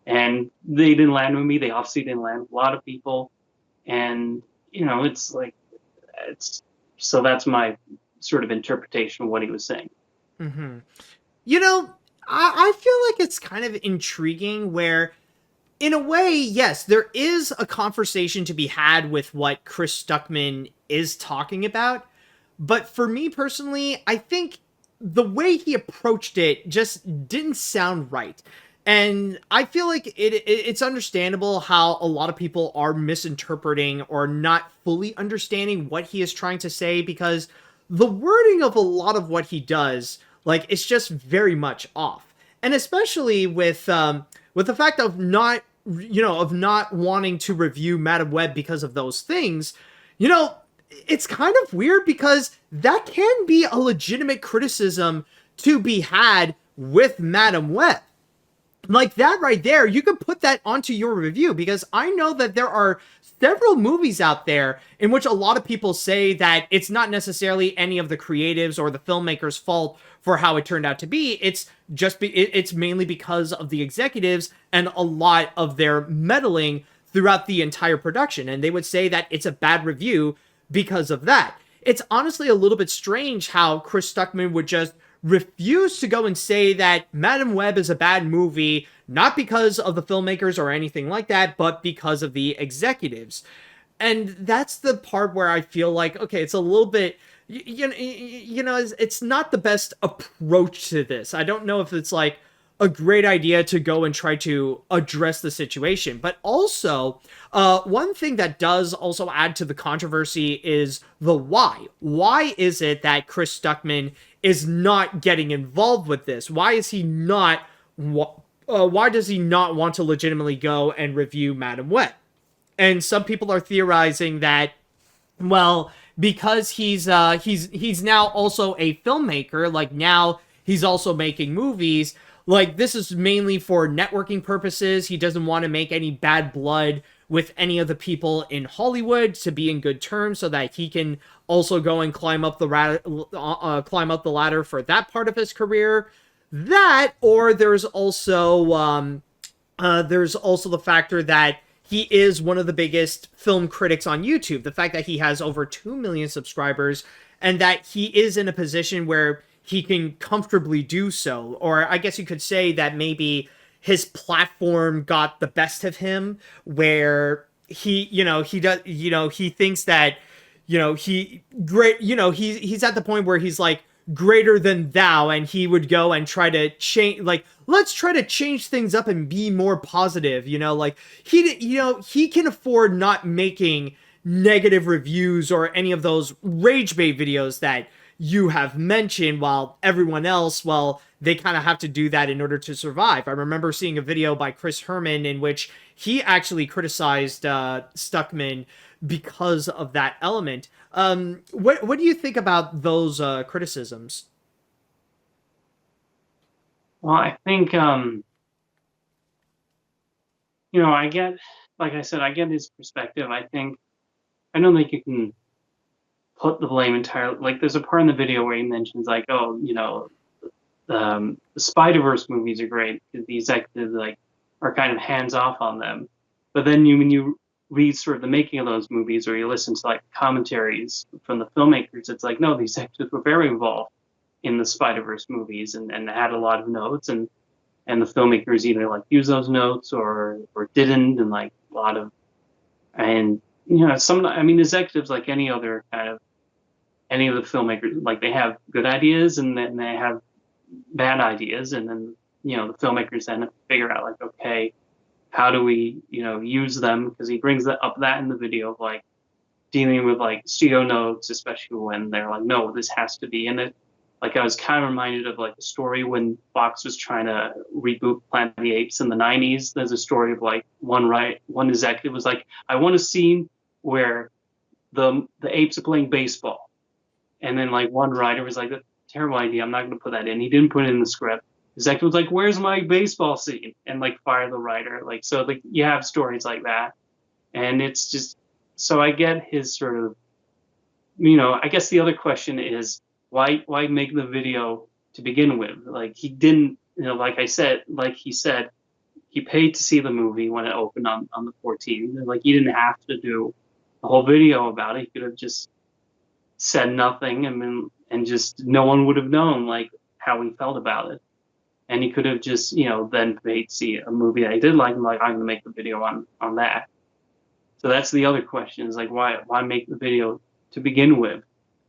and they didn't land with me. They obviously didn't land with a lot of people, and it's like, so that's my sort of interpretation of what he was saying. Mm-hmm. I feel like it's kind of intriguing where, in a way, yes, there is a conversation to be had with what Chris Stuckmann is talking about. But for me personally, I think the way he approached it just didn't sound right. And I feel like it's understandable how a lot of people are misinterpreting or not fully understanding what he is trying to say, because the wording of a lot of what he does, like, it's just very much off. And especially with the fact of not wanting to review Madam Web because of those things, it's kind of weird because that can be a legitimate criticism to be had with Madam Web. Like, that right there, you can put that onto your review, because I know that there are several movies out there in which a lot of people say that it's not necessarily any of the creatives or the filmmakers' fault for how it turned out to be. It's just it's mainly because of the executives and a lot of their meddling throughout the entire production, and they would say that it's a bad review because of that. It's honestly a little bit strange how Chris Stuckmann would just refuse to go and say that Madam Web is a bad movie, not because of the filmmakers or anything like that, but because of the executives. And that's the part where I feel like, okay, it's a little bit, it's not the best approach to this. I don't know if it's like a great idea to go and try to address the situation. But also, one thing that does also add to the controversy is the why. Why is it that Chris Stuckmann is not getting involved with this? Why is he not? Why does he not want to legitimately go and review Madam Web? And some people are theorizing that, well, because he's now also a filmmaker, like, now he's also making movies. Like, this is mainly for networking purposes. He doesn't want to make any bad blood with any of the people in Hollywood, to be in good terms, so that he can also go and climb up the ladder for that part of his career. That, or there's also the factor that he is one of the biggest film critics on YouTube. The fact that he has over 2 million subscribers, and that he is in a position where he can comfortably do so. Or I guess you could say that maybe his platform got the best of him, where he thinks that, he's at the point where he's like greater than thou, and he would go and try to change, like, let's try to change things up and be more positive, like he can afford not making negative reviews or any of those rage bait videos that you have mentioned, while everyone else, well, they kind of have to do that in order to survive. I remember seeing a video by Chris Herman in which he actually criticized Stuckmann because of that element. What do you think about those criticisms? Well, I think, I get, like I said, I get his perspective. I don't think you can put the blame entirely. Like, there's a part in the video where he mentions, like, oh, the Spider-Verse movies are great because the executives, like, are kind of hands off on them. But then when you read sort of the making of those movies, or you listen to, like, commentaries from the filmmakers, it's like, no, the executives were very involved in the Spider-Verse movies and had a lot of notes, and the filmmakers either, like, use those notes or didn't, and, like, a lot of, and executives, like any of the filmmakers, like, they have good ideas and then they have bad ideas, and then the filmmakers then have to figure out, like, okay, how do we use them? Because he brings up that in the video of, like, dealing with, like, studio notes, especially when they're like, no, this has to be in it. Like, I was kind of reminded of, like, a story when Fox was trying to reboot Planet of the Apes in the 90s. There's a story of, like, one executive was like, I want a scene where the apes are playing baseball. And then, like, one writer was like, that's a terrible idea, I'm not going to put that in. He didn't put it in the script. executive was like, "Where's my baseball scene?" and like fire the writer. Like, so like you have stories like that, and it's just, so I get his sort of, I guess the other question is why make the video to begin with? Like he didn't, like he said, he paid to see the movie when it opened on the 14th. Like he didn't have to do a whole video about it. He could have just said nothing, and just no one would have known like how he felt about it. And he could have just, then paid to see a movie that he did like, and like, I'm gonna make the video on that. So that's the other question, is like why make the video to begin with?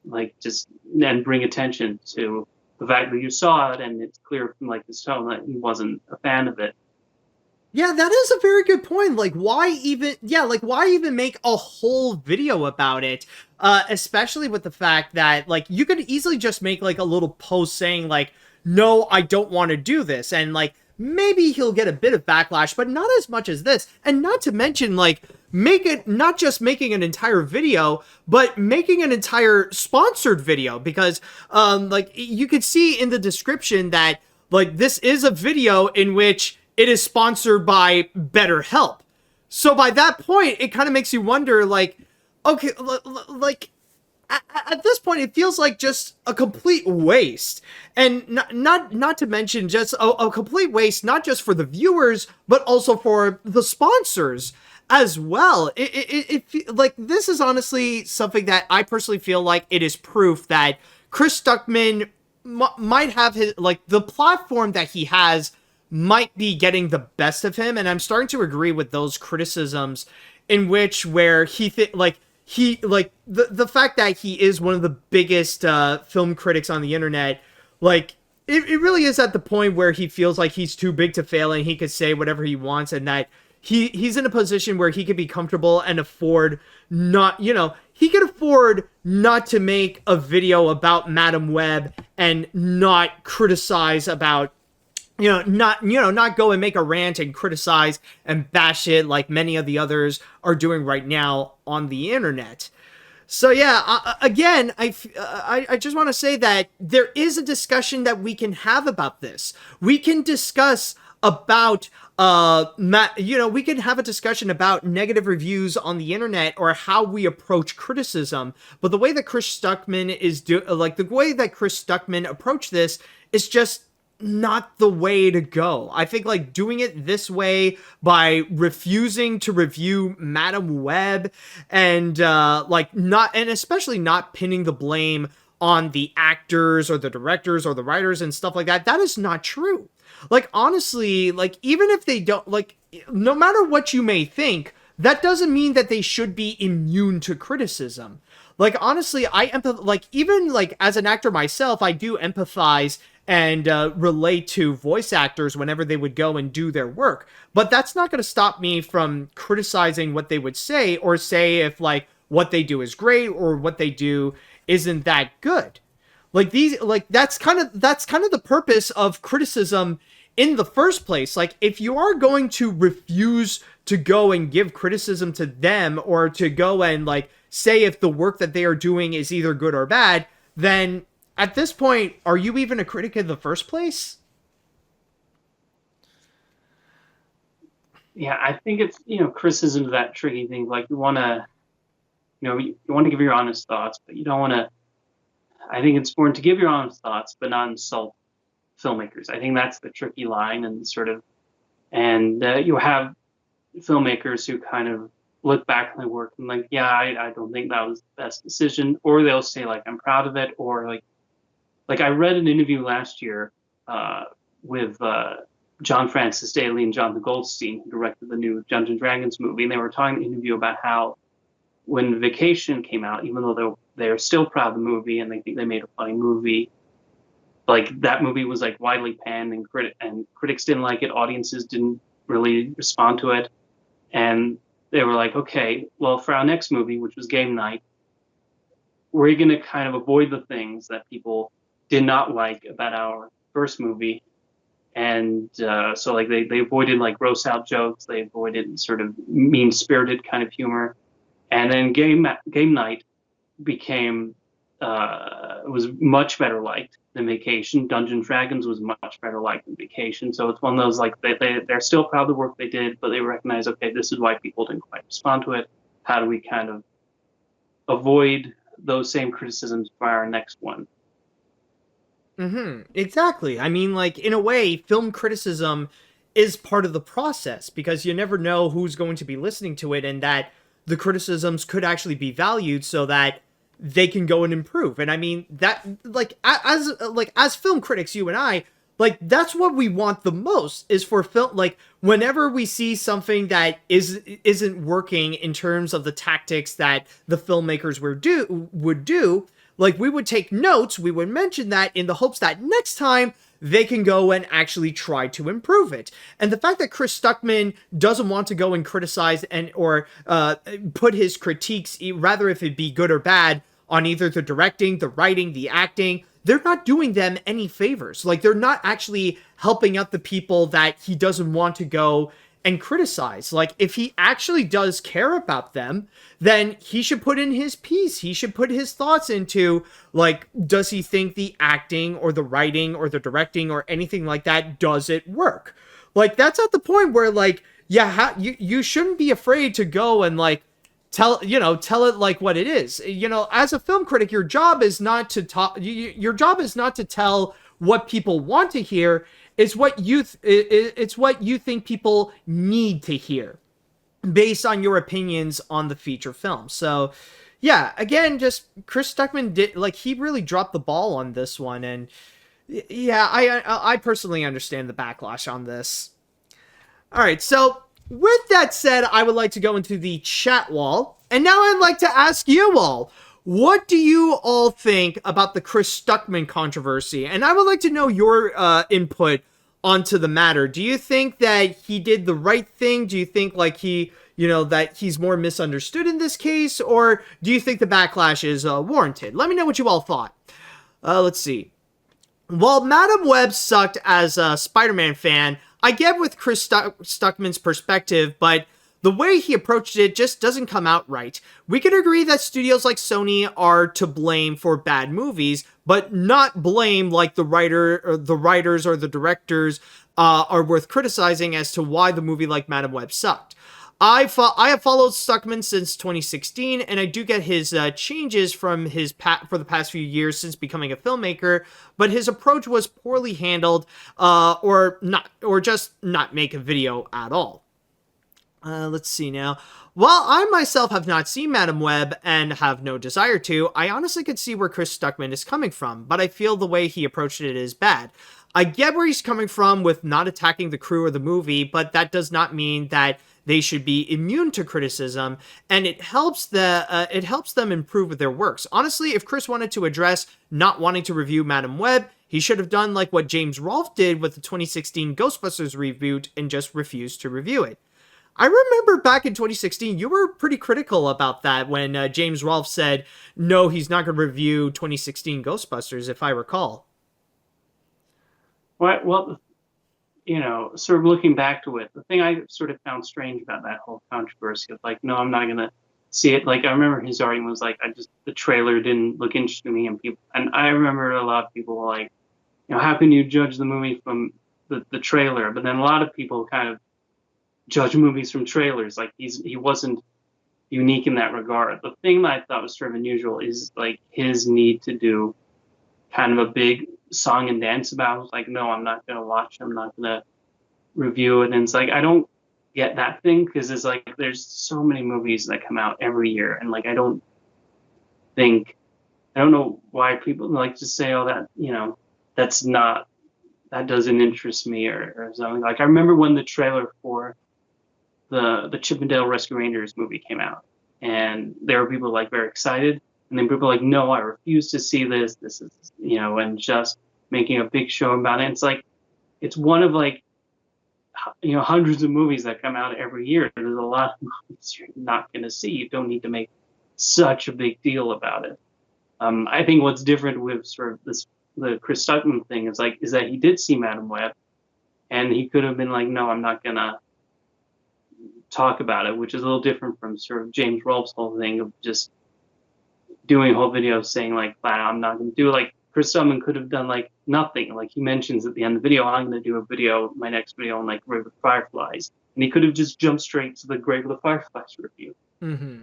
Like just then bring attention to the fact that you saw it, and it's clear from like his tone that he wasn't a fan of it. Yeah, that is a very good point. Like, why even make a whole video about it? Especially with the fact that, like, you could easily just make, like, a little post saying, like, no, I don't want to do this. And, like, maybe he'll get a bit of backlash, but not as much as this. And not to mention, like, not just making an entire video, but making an entire sponsored video. Because, like, you could see in the description that, like, this is a video in which it is sponsored by BetterHelp. So by that point, it kind of makes you wonder, like, okay, like, at this point, it feels like just a complete waste. And not to mention just a complete waste, not just for the viewers, but also for the sponsors as well. Like, this is honestly something that I personally feel like it is proof that Chris Stuckmann might have his, like, the platform that he has might be getting the best of him. And I'm starting to agree with those criticisms in which where the fact that he is one of the biggest film critics on the internet, like it really is at the point where he feels like he's too big to fail and he could say whatever he wants, and that he's in a position where he could be comfortable and afford not, he could afford not to make a video about Madam Web and not criticize about, not go and make a rant and criticize and bash it like many of the others are doing right now on the internet. So yeah, again, I just want to say that there is a discussion that we can have about this. We can discuss about, we can have a discussion about negative reviews on the internet or how we approach criticism. But the way that Chris Stuckmann approached this is just not the way to go. I think like doing it this way by refusing to review Madam Web and especially not pinning the blame on the actors or the directors or the writers and stuff like that, that is not true. Like, honestly, like, even if they don't, like, no matter what you may think, that doesn't mean that they should be immune to criticism. Like, honestly, even like as an actor myself, I do empathize and relate to voice actors whenever they would go and do their work. But that's not going to stop me from criticizing what they would say, or say if like what they do is great or what they do isn't that good. That's kind of the purpose of criticism in the first place. Like, if you are going to refuse to go and give criticism to them, or to go and like say if the work that they are doing is either good or bad, then at this point, are you even a critic in the first place? Yeah, I think it's, criticism is that tricky thing. Like, you want to give your honest thoughts, but you don't want to, I think it's important to give your honest thoughts, but not insult filmmakers. I think that's the tricky line, and you have filmmakers who kind of look back on their work and like, yeah, I don't think that was the best decision, or they'll say like, I'm proud of it, or like I read an interview last year with John Francis Daley and Jonathan Goldstein, who directed the new Dungeons & Dragons movie, and they were talking in the interview about how when Vacation came out, even though they're still proud of the movie and they think they made a funny movie, like that movie was like widely panned, and critics didn't like it, audiences didn't really respond to it, and they were like, okay, well, for our next movie, which was Game Night, we're going to kind of avoid the things that people did not like about our first movie. And so like they avoided like gross out jokes, they avoided sort of mean-spirited kind of humor. And then Game Night became was much better liked than Vacation. Dungeons & Dragons was much better liked than Vacation. So it's one of those, like, they're still proud of the work they did, but they recognize, okay, this is why people didn't quite respond to it. How do we kind of avoid those same criticisms for our next one? Exactly. I mean, like, in a way, film criticism is part of the process because you never know who's going to be listening to it, and that the criticisms could actually be valued so that they can go and improve. And I mean, that, like, as film critics, you and I, like, that's what we want the most, is for film, like, whenever we see something that isn't working in terms of the tactics that the filmmakers would do, like, we would take notes, we would mention that in the hopes that next time they can go and actually try to improve it. And the fact that Chris Stuckmann doesn't want to go and criticize or put his critiques, rather if it be good or bad, on either the directing, the writing, the acting, they're not doing them any favors. Like, they're not actually helping out the people that he doesn't want to go and criticize. Like, if he actually does care about them, then he should put in his piece. He should put his thoughts into, like, does he think the acting or the writing or the directing or anything like that, does it work? Like, that's at the point where, like, yeah, you shouldn't be afraid to go and, like, tell it like what it is. You know, as a film critic, your job is not to talk, your job is not to tell what people want to hear. It's what it's what you think people need to hear based on your opinions on the feature film. So yeah, again, just Chris Stuckmann did, like, he really dropped the ball on this one. And yeah, I personally understand the backlash on this. All right, so with that said, I would like to go into the chat wall. And now I'd like to ask you all, what do you all think about the Chris Stuckmann controversy? And I would like to know your input onto the matter. Do you think that he did the right thing? Do you think, like, that he's more misunderstood in this case? Or do you think the backlash is warranted? Let me know what you all thought. Let's see. While Madam Web sucked as a Spider-Man fan, I get with Chris Stuckmann's perspective, but the way he approached it just doesn't come out right. We could agree that studios like Sony are to blame for bad movies, but not blame like the writers or the directors are worth criticizing as to why the movie like Madam Web sucked. I have followed Stuckmann since 2016, and I do get his changes from for the past few years since becoming a filmmaker, but his approach was poorly handled, or just not make a video at all. Let's see now. While I myself have not seen Madam Web and have no desire to, I honestly could see where Chris Stuckmann is coming from, but I feel the way he approached it is bad. I get where he's coming from with not attacking the crew or the movie, but that does not mean that they should be immune to criticism, and it helps them improve with their works. Honestly, if Chris wanted to address not wanting to review Madam Web, he should have done like what James Rolfe did with the 2016 Ghostbusters reboot and just refused to review it. I remember back in 2016, you were pretty critical about that when James Rolfe said, no, he's not going to review 2016 Ghostbusters, if I recall. Well, sort of looking back to it, the thing I sort of found strange about that whole controversy of like, no, I'm not going to see it. Like, I remember his argument was like, the trailer didn't look interesting to me, and I remember a lot of people were like, how can you judge the movie from the trailer? But then a lot of people kind of judge movies from trailers. Like, he wasn't unique in that regard. The thing that I thought was sort of unusual is like his need to do kind of a big song and dance about it. Like, no, I'm not going to watch it. I'm not going to review it. And it's like, I don't get that thing, because it's like there's so many movies that come out every year, and like I don't know why people like to say, oh, that that doesn't interest me or something. Like, I remember when the trailer for the Chip and Dale Rescue Rangers movie came out, and there were people like very excited, and then people like, no, I refuse to see this. This is, and just making a big show about it. It's like, it's one of like, hundreds of movies that come out every year. There's a lot of movies you're not going to see. You don't need to make such a big deal about it. I think what's different with sort of the Chris Stuckmann thing is that he did see Madam Web, and he could have been like, no, I'm not going to talk about it, which is a little different from sort of James Rolfe's whole thing of just doing a whole video saying like, I'm not going to do it. Like Chris Stuckmann could have done like nothing. Like he mentions at the end of the video, I'm going to do a video, my next video on like Grave with the Fireflies. And he could have just jumped straight to the Grave with the Fireflies review. Mm-hmm.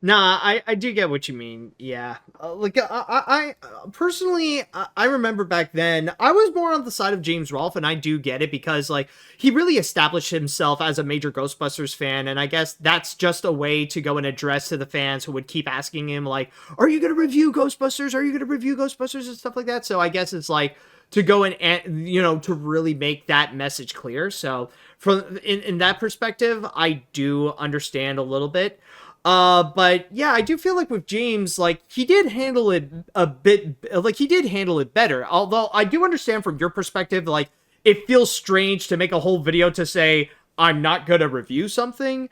Nah, I do get what you mean. Yeah. I personally, I remember back then, I was more on the side of James Rolfe, and I do get it because, like, he really established himself as a major Ghostbusters fan, and I guess that's just a way to go and address to the fans who would keep asking him, like, are you going to review Ghostbusters? Are you going to review Ghostbusters? And stuff like that. So I guess it's like, to go and, you know, to really make that message clear. So from in that perspective, I do understand a little bit. But yeah, I do feel like with James, like, he did handle it a bit, like, he did handle it better. Although I do understand from your perspective, like, it feels strange to make a whole video to say, I'm not gonna review something.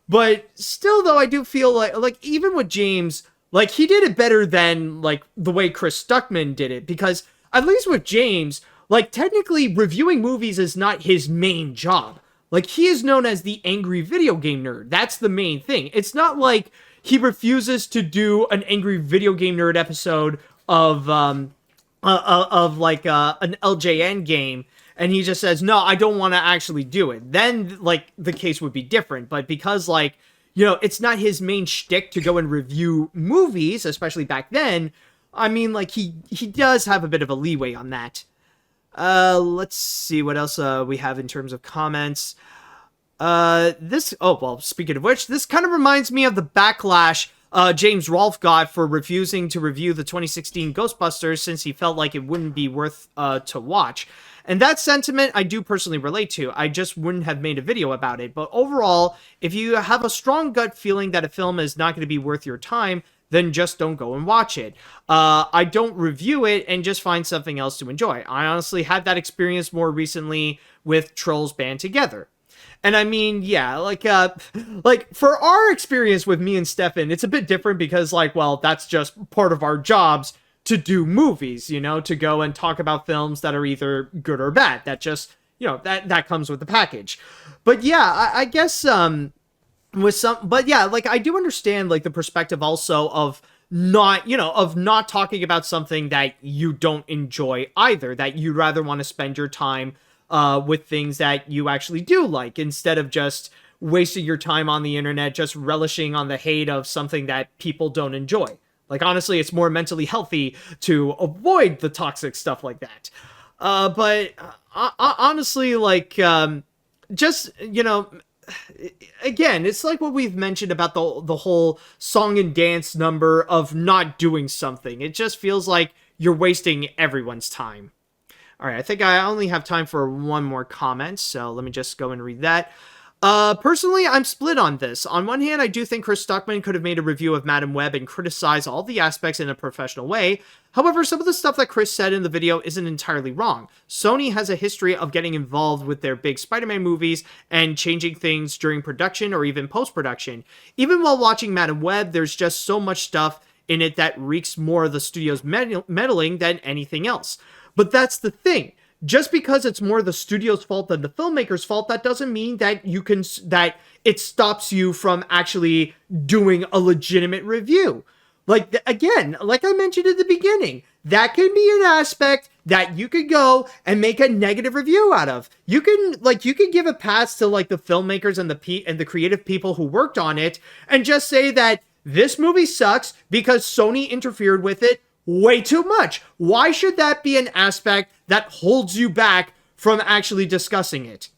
But still, though, I do feel like even with James, like, he did it better than, like, the way Chris Stuckmann did it. Because, at least with James, like, technically, reviewing movies is not his main job. Like, he is known as the angry video game nerd. That's the main thing. It's not like he refuses to do an angry video game nerd episode of like an LJN game, and he just says, no, I don't want to actually do it. Then, like, the case would be different. But because, like, you know, it's not his main shtick to go and review movies, especially back then, I mean, like, he does have a bit of a leeway on that. Let's see what else we have in terms of comments. Speaking of which, this kind of reminds me of the backlash James Rolfe got for refusing to review the 2016 Ghostbusters since he felt like it wouldn't be worth to watch. And that sentiment I do personally relate to. I just wouldn't have made a video about it. But overall, if you have a strong gut feeling that a film is not going to be worth your time, then just don't go and watch it. I don't review it and just find something else to enjoy. I honestly had that experience more recently with Trolls Band Together. And I mean, yeah, like for our experience with me and Stefan, it's a bit different because, like, well, that's just part of our jobs to do movies, you know, to go and talk about films that are either good or bad. That just, you know, that comes with the package. But yeah, I guess, but yeah, like, I do understand, like, the perspective also of not talking about something that you don't enjoy either, that you rather want to spend your time with things that you actually do like, instead of just wasting your time on the internet, just relishing on the hate of something that people don't enjoy. Like, honestly, it's more mentally healthy to avoid the toxic stuff like that. But honestly, like, just, you know, again, it's like what we've mentioned about the whole song and dance number of not doing something. It just feels like you're wasting everyone's time. All right, I think I only have time for one more comment, so let me just go and read that. Personally, I'm split on this. On one hand, I do think Chris Stuckmann could have made a review of Madame Web and criticized all the aspects in a professional way. However, some of the stuff that Chris said in the video isn't entirely wrong. Sony has a history of getting involved with their big Spider-Man movies and changing things during production or even post-production. Even while watching Madame Web, there's just so much stuff in it that reeks more of the studio's meddling than anything else. But that's the thing. Just because it's more the studio's fault than the filmmaker's fault, that doesn't mean that that it stops you from actually doing a legitimate review. Like, again, like I mentioned at the beginning, that can be an aspect that you could go and make a negative review out of. You can give a pass to, like, the filmmakers and the creative people who worked on it and just say that this movie sucks because Sony interfered with it way too much. Why should that be an aspect that holds you back from actually discussing it?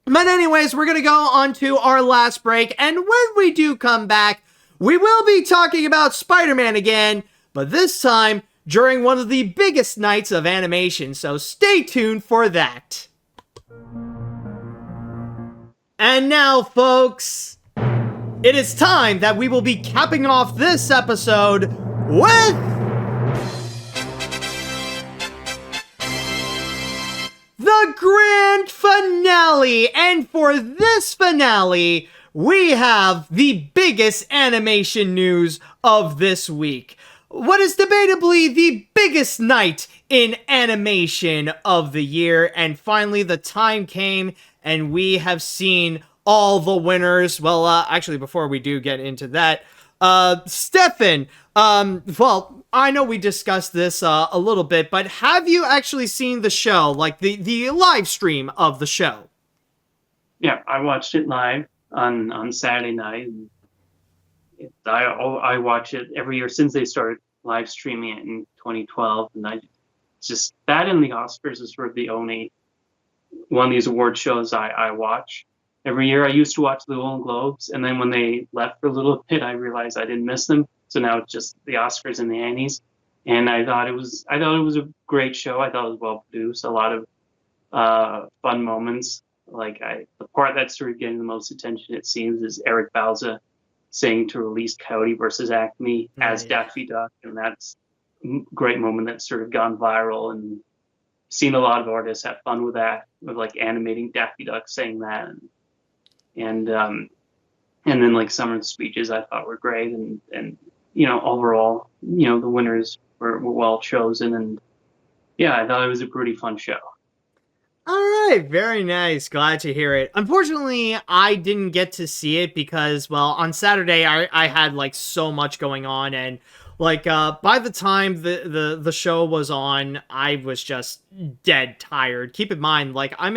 But anyways, we're gonna go on to our last break, and when we do come back, we will be talking about Spider-Man again, but this time during one of the biggest nights of animation, so stay tuned for that. And now, folks, it is time that we will be capping off this episode with the grand finale. And for this finale, we have the biggest animation news of this week. What is debatably the biggest night in animation of the year. And finally, the time came and we have seen all the winners. Well, actually, before we do get into that, Stefan, well, I know we discussed this a little bit, but have you actually seen the show, like the live stream of the show? Yeah, I watched it live on Saturday night. I watch it every year since they started live streaming it in 2012, and just that and the Oscars is sort of the only one of these award shows I watch every year. I used to watch the Golden Globes, and then when they left for a little bit, I realized I didn't miss them. So now it's just the Oscars and the Annies, and I thought it was a great show. I thought it was well produced, a lot of fun moments. Like the part that's sort of getting the most attention, it seems, is Eric Bauza saying to release Coyote versus Acme as Daffy Duck, and that's a great moment that's sort of gone viral, and seen a lot of artists have fun with that, with like animating Daffy Duck saying that, and then like some of the speeches I thought were great, and overall, the winners were well chosen, and yeah, I thought it was a pretty fun show. All right, very nice. Glad to hear it. Unfortunately, I didn't get to see it because, well, on Saturday I had like so much going on, and like by the time the show was on, I was just dead tired. Keep in mind, like I'm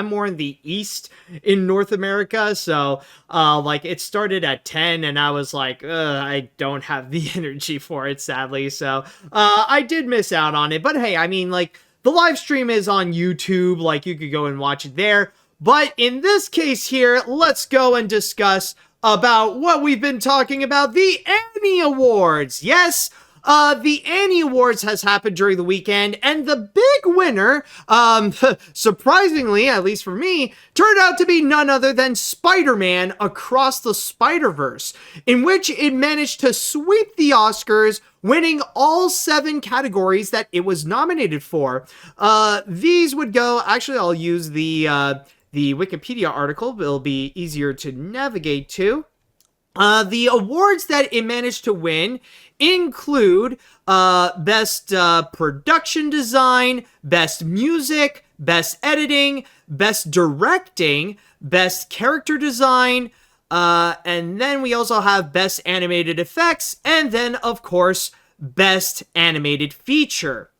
more in the East in North America, so like it started at 10, and I was like, I don't have the energy for it, sadly. So I did miss out on it, but hey, I mean, like, the live stream is on YouTube, like you could go and watch it there. But in this case here, let's go and discuss about what we've been talking about, the Annie Awards. Yes, the Annie Awards has happened during the weekend, and the big winner, surprisingly, at least for me, turned out to be none other than Spider-Man Across the Spider-Verse, in which it managed to sweep the Oscars, winning all 7 categories that it was nominated for. These would go, actually, I'll use the Wikipedia article. It'll be easier to navigate to. The awards that it managed to win include Best Production Design, Best Music, Best Editing, Best Directing, Best Character Design, and then we also have Best Animated Effects, and then, of course, Best Animated Feature.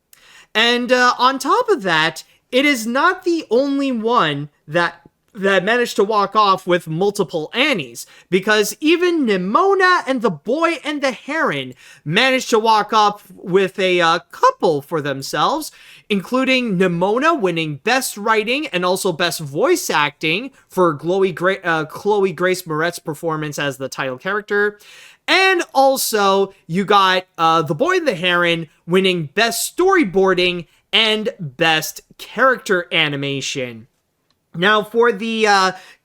And on top of that, it is not the only one that managed to walk off with multiple Annies, because even Nimona and the Boy and the Heron managed to walk off with a couple for themselves, including Nimona winning Best Writing and also Best Voice Acting for Chloe Grace Moretz's performance as the title character. And also, you got The Boy and the Heron winning Best Storyboarding and Best Character Animation. Now, for the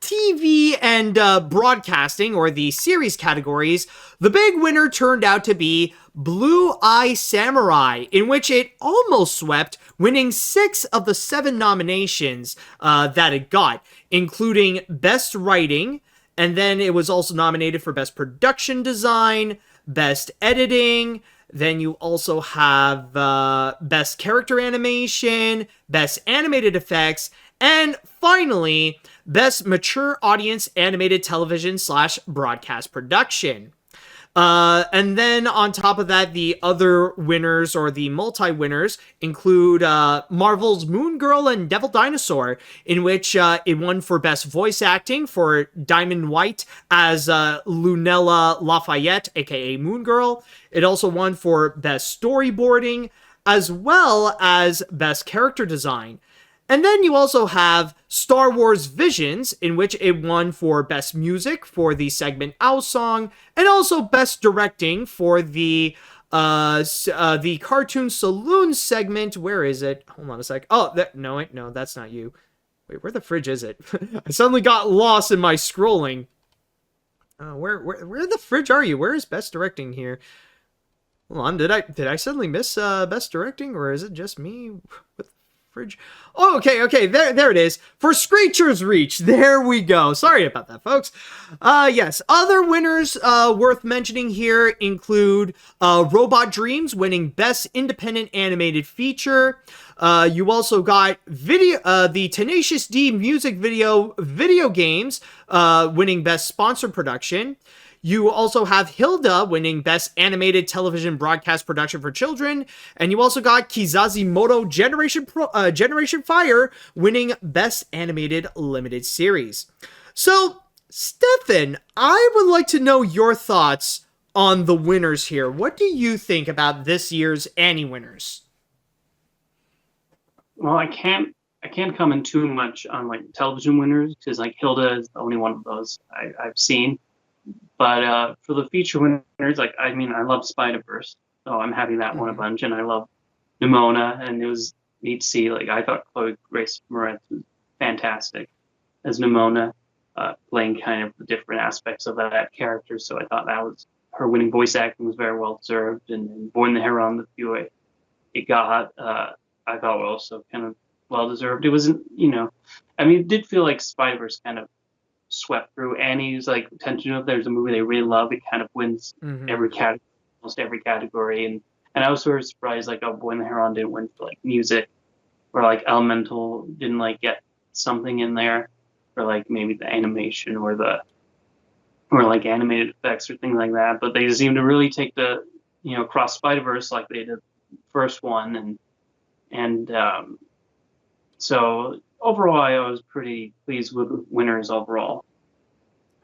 TV and broadcasting, or the series categories, the big winner turned out to be Blue Eye Samurai, in which it almost swept, winning 6 of the 7 nominations that it got, including Best Writing, and then it was also nominated for Best Production Design, Best Editing. Then you also have Best Character Animation, Best Animated Effects, and finally, Best Mature Audience Animated Television / Broadcast Production. And then on top of that, the other winners, or the multi-winners, include Marvel's Moon Girl and Devil Dinosaur, in which it won for Best Voice Acting for Diamond White as Lunella Lafayette, aka Moon Girl. It also won for Best Storyboarding, as well as Best Character Design. And then you also have Star Wars Visions, in which it won for Best Music for the segment Owl Song, and also Best Directing for the Cartoon Saloon segment. Where is it? Hold on a sec. Oh, no, that's not you. Wait, where the fridge is it? I suddenly got lost in my scrolling. Where the fridge are you? Where is Best Directing here? Hold on, did I suddenly miss Best Directing, or is it just me with fridge? Oh, okay, there it is. For Screecher's Reach, there we go. Sorry about that, folks. Yes, other winners worth mentioning here include Robot Dreams winning Best Independent Animated Feature. You also got the Tenacious D music video games winning Best Sponsored Production. You also have Hilda winning Best Animated Television Broadcast Production for Children. And you also got Kizazimoto Generation Fire winning Best Animated Limited Series. So, Stefan, I would like to know your thoughts on the winners here. What do you think about this year's Annie winners? Well, I can't comment too much on like television winners because like Hilda is the only one of those I've seen. But for the feature winners, like I mean, I love Spider-Verse, so I'm happy that won a bunch, and I love Nimona, and it was neat to see. Like I thought Chloe Grace Moretz was fantastic as Nimona, playing kind of the different aspects of that character. So I thought that was her winning voice acting was very well deserved, and Boy and the Heron, the few it got, I thought were also kind of well deserved. It wasn't, I mean, it did feel like Spider-Verse kind of swept through Annie's like attention. If there's a movie they really love, it kind of wins every category, almost every category. And I was sort of surprised like Boy and the Heron didn't win for like music, or like Elemental didn't like get something in there, or like maybe the animation or like animated effects or things like that. But they seem to really take the Cross Spider-Verse like they did the first one, and so overall, I was pretty pleased with the winners overall.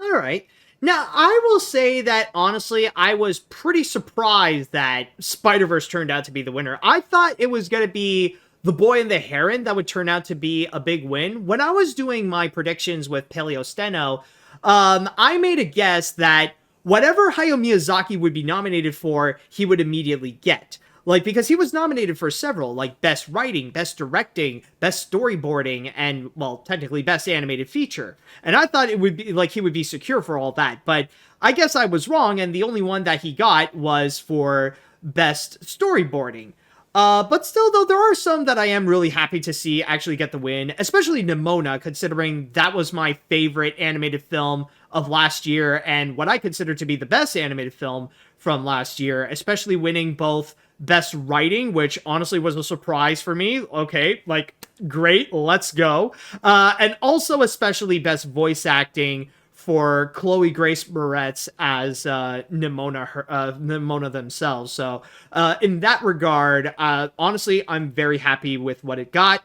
All right. Now, I will say that, honestly, I was pretty surprised that Spider-Verse turned out to be the winner. I thought it was going to be The Boy and the Heron that would turn out to be a big win. When I was doing my predictions with Paleo Steno, I made a guess that whatever Hayao Miyazaki would be nominated for, he would immediately get. Like, because he was nominated for several, like Best Writing, Best Directing, Best Storyboarding, and, well, technically Best Animated Feature. And I thought it would be, like, he would be secure for all that. But I guess I was wrong, and the only one that he got was for Best Storyboarding. But still, though, there are some that I am really happy to see actually get the win, especially Nimona, considering that was my favorite animated film of last year, and what I consider to be the best animated film from last year, especially winning both Best Writing, which honestly was a surprise for me. Okay, like, great, let's go. And also especially Best Voice Acting for Chloe Grace Moretz as Nimona themselves. So in that regard, honestly, I'm very happy with what it got.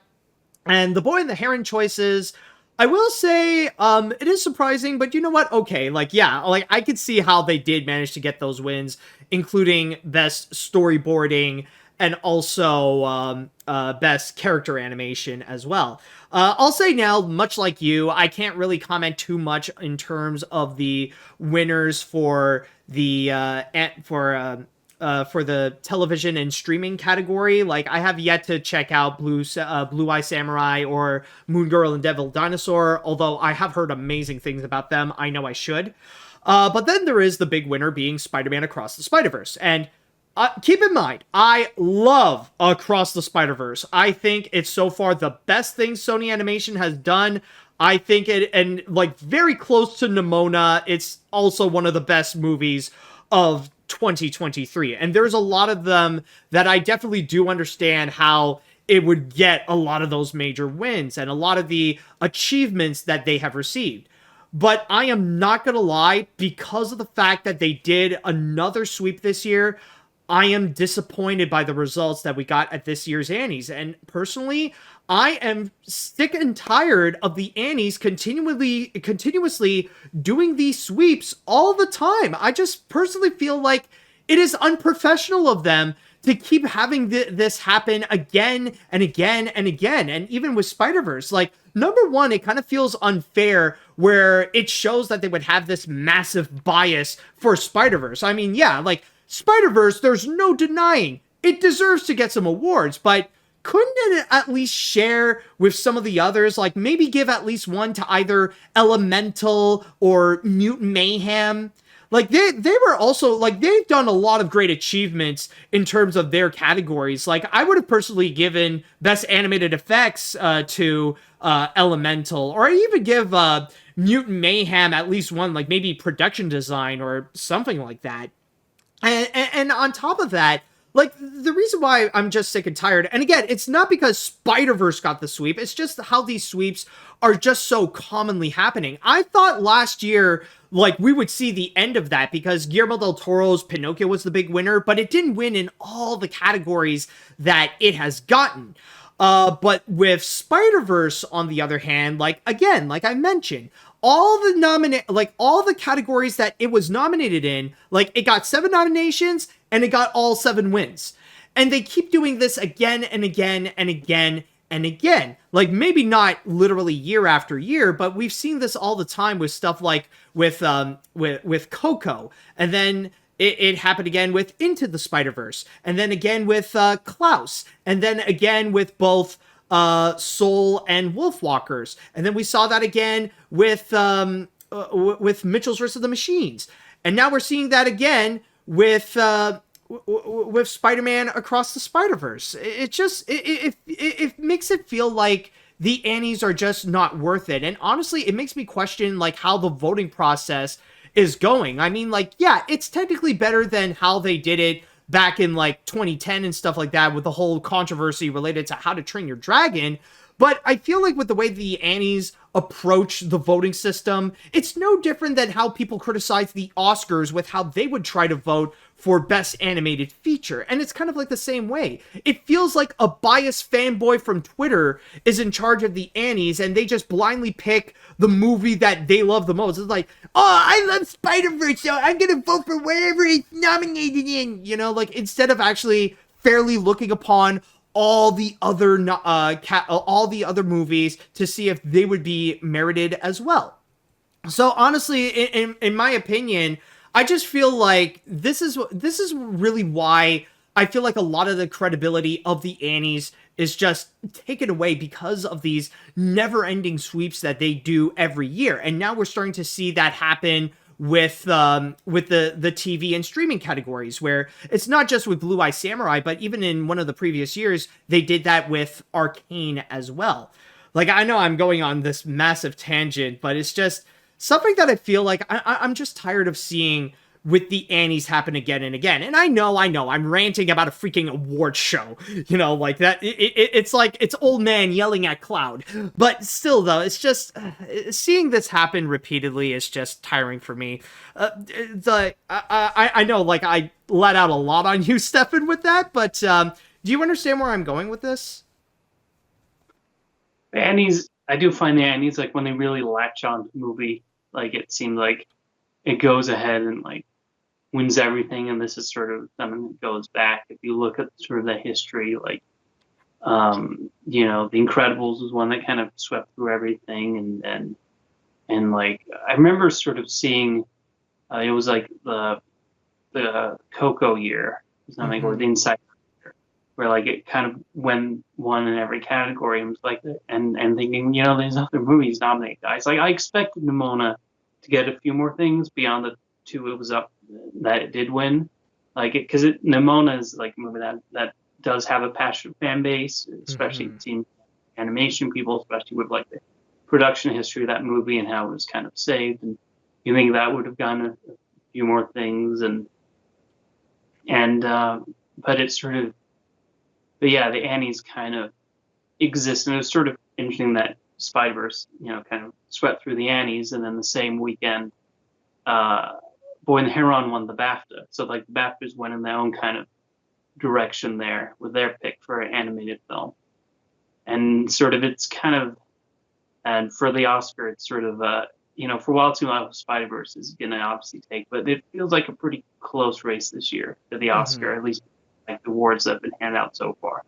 And the Boy and the Heron choices, I will say, it is surprising, but you know what? Okay, like, yeah, like, I could see how they did manage to get those wins, including Best Storyboarding and also Best Character Animation as well. I'll say now, much like you, I can't really comment too much in terms of the winners for the television and streaming category. Like, I have yet to check out Blue Eye Samurai or Moon Girl and Devil Dinosaur, although I have heard amazing things about them. I know I should. But then there is the big winner being Spider-Man Across the Spider-Verse. And keep in mind, I love Across the Spider-Verse. I think it's so far the best thing Sony Animation has done. I think it, and like very close to Nimona, it's also one of the best movies of 2023. And there's a lot of them that I definitely do understand how it would get a lot of those major wins and a lot of the achievements that they have received. But I am not going to lie, because of the fact that they did another sweep this year, I am disappointed by the results that we got at this year's Annies. And personally, I am sick and tired of the Annies continuously doing these sweeps all the time. I just personally feel like it is unprofessional of them to keep having this happen again and again and again. And even with Spider-Verse, like, number one, it kind of feels unfair where it shows that they would have this massive bias for Spider-Verse. I mean, yeah, like, Spider-Verse, there's no denying it deserves to get some awards, but couldn't it at least share with some of the others? Like, maybe give at least one to either Elemental or Mutant Mayhem. Like, they were also, like, they've done a lot of great achievements in terms of their categories. Like, I would have personally given Best Animated Effects to Elemental, or I even give Mutant Mayhem at least one, like, maybe production design or something like that. And on top of that, Like, the reason why I'm just sick and tired, and again, it's not because Spider-Verse got the sweep, it's just how these sweeps are just so commonly happening. I thought last year, like, we would see the end of that because Guillermo del Toro's Pinocchio was the big winner, but it didn't win in all the categories that it has gotten. But with Spider-Verse, on the other hand, like, again, like I mentioned, all the categories that it was nominated in, like, it got 7 nominations and it got all 7 wins. And they keep doing this again and again and again and again. Like, maybe not literally year after year, but we've seen this all the time with stuff like with Coco, and then it happened again with Into the Spider-Verse, and then again with Klaus, and then again with both Soul and Wolfwalkers, and then we saw that again with Mitchell's versus the Machines, and now we're seeing that again with Spider-Man Across the Spider-Verse. It makes it feel like the Annies are just not worth it, and honestly, it makes me question like how the voting process is going. I mean, like, yeah, it's technically better than how they did it back in like 2010 and stuff like that with the whole controversy related to How to Train Your Dragon. But I feel like with the way the Annies approach the voting system, it's no different than how people criticize the Oscars with how they would try to vote for Best Animated Feature. And it's kind of like the same way. It feels like a biased fanboy from Twitter is in charge of the Annies and they just blindly pick the movie that they love the most. It's like, oh, I love Spider-Verse, so I'm gonna vote for whatever it's nominated in. You know, like, instead of actually fairly looking upon all the other movies to see if they would be merited as well. So honestly, in my opinion, I just feel like this is really why I feel like a lot of the credibility of the Annies is just taken away because of these never-ending sweeps that they do every year. And now we're starting to see that happen with the TV and streaming categories, where it's not just with Blue Eye Samurai, but even in one of the previous years, they did that with Arcane as well. Like, I know I'm going on this massive tangent, but it's just something that I feel like I'm just tired of seeing with the Annies happen again and again. And I know, I'm ranting about a freaking award show, you know, like that. It's like, it's old man yelling at cloud. But still, though, it's just, seeing this happen repeatedly is just tiring for me. I know, like, I let out a lot on you, Stefan, with that, but do you understand where I'm going with this? The Annies, I do find the Annies, like, when they really latch on to the movie, like, it seemed like it goes ahead and, like, wins everything, and this is sort of something that goes back. If you look at sort of the history, like, you know, The Incredibles was one that kind of swept through everything, and like, I remember sort of seeing, it was like the Coco year, something, or the Inside year, where like it kind of won in every category, and was like, and thinking, you know, there's other movies nominated, guys. Like, I expected Nimona to get a few more things beyond the 2 it was up that it did win, like, because Nimona is like a movie that does have a passionate fan base, especially team animation people, especially with like the production history of that movie and how it was kind of saved, and you think that would have gotten a few more things, and but it's sort of, but yeah, the Annies kind of exist, and it was sort of interesting that Spider-Verse, you know, kind of swept through the Annies, and then the same weekend, Boy and the Heron won the BAFTA. So, like, the BAFTAs went in their own kind of direction there with their pick for an animated film. And sort of, it's kind of, and for the Oscar, it's sort of, you know, for a while too long, Spider-Verse is going to obviously take, but it feels like a pretty close race this year to the Oscar, at least like the awards that have been handed out so far.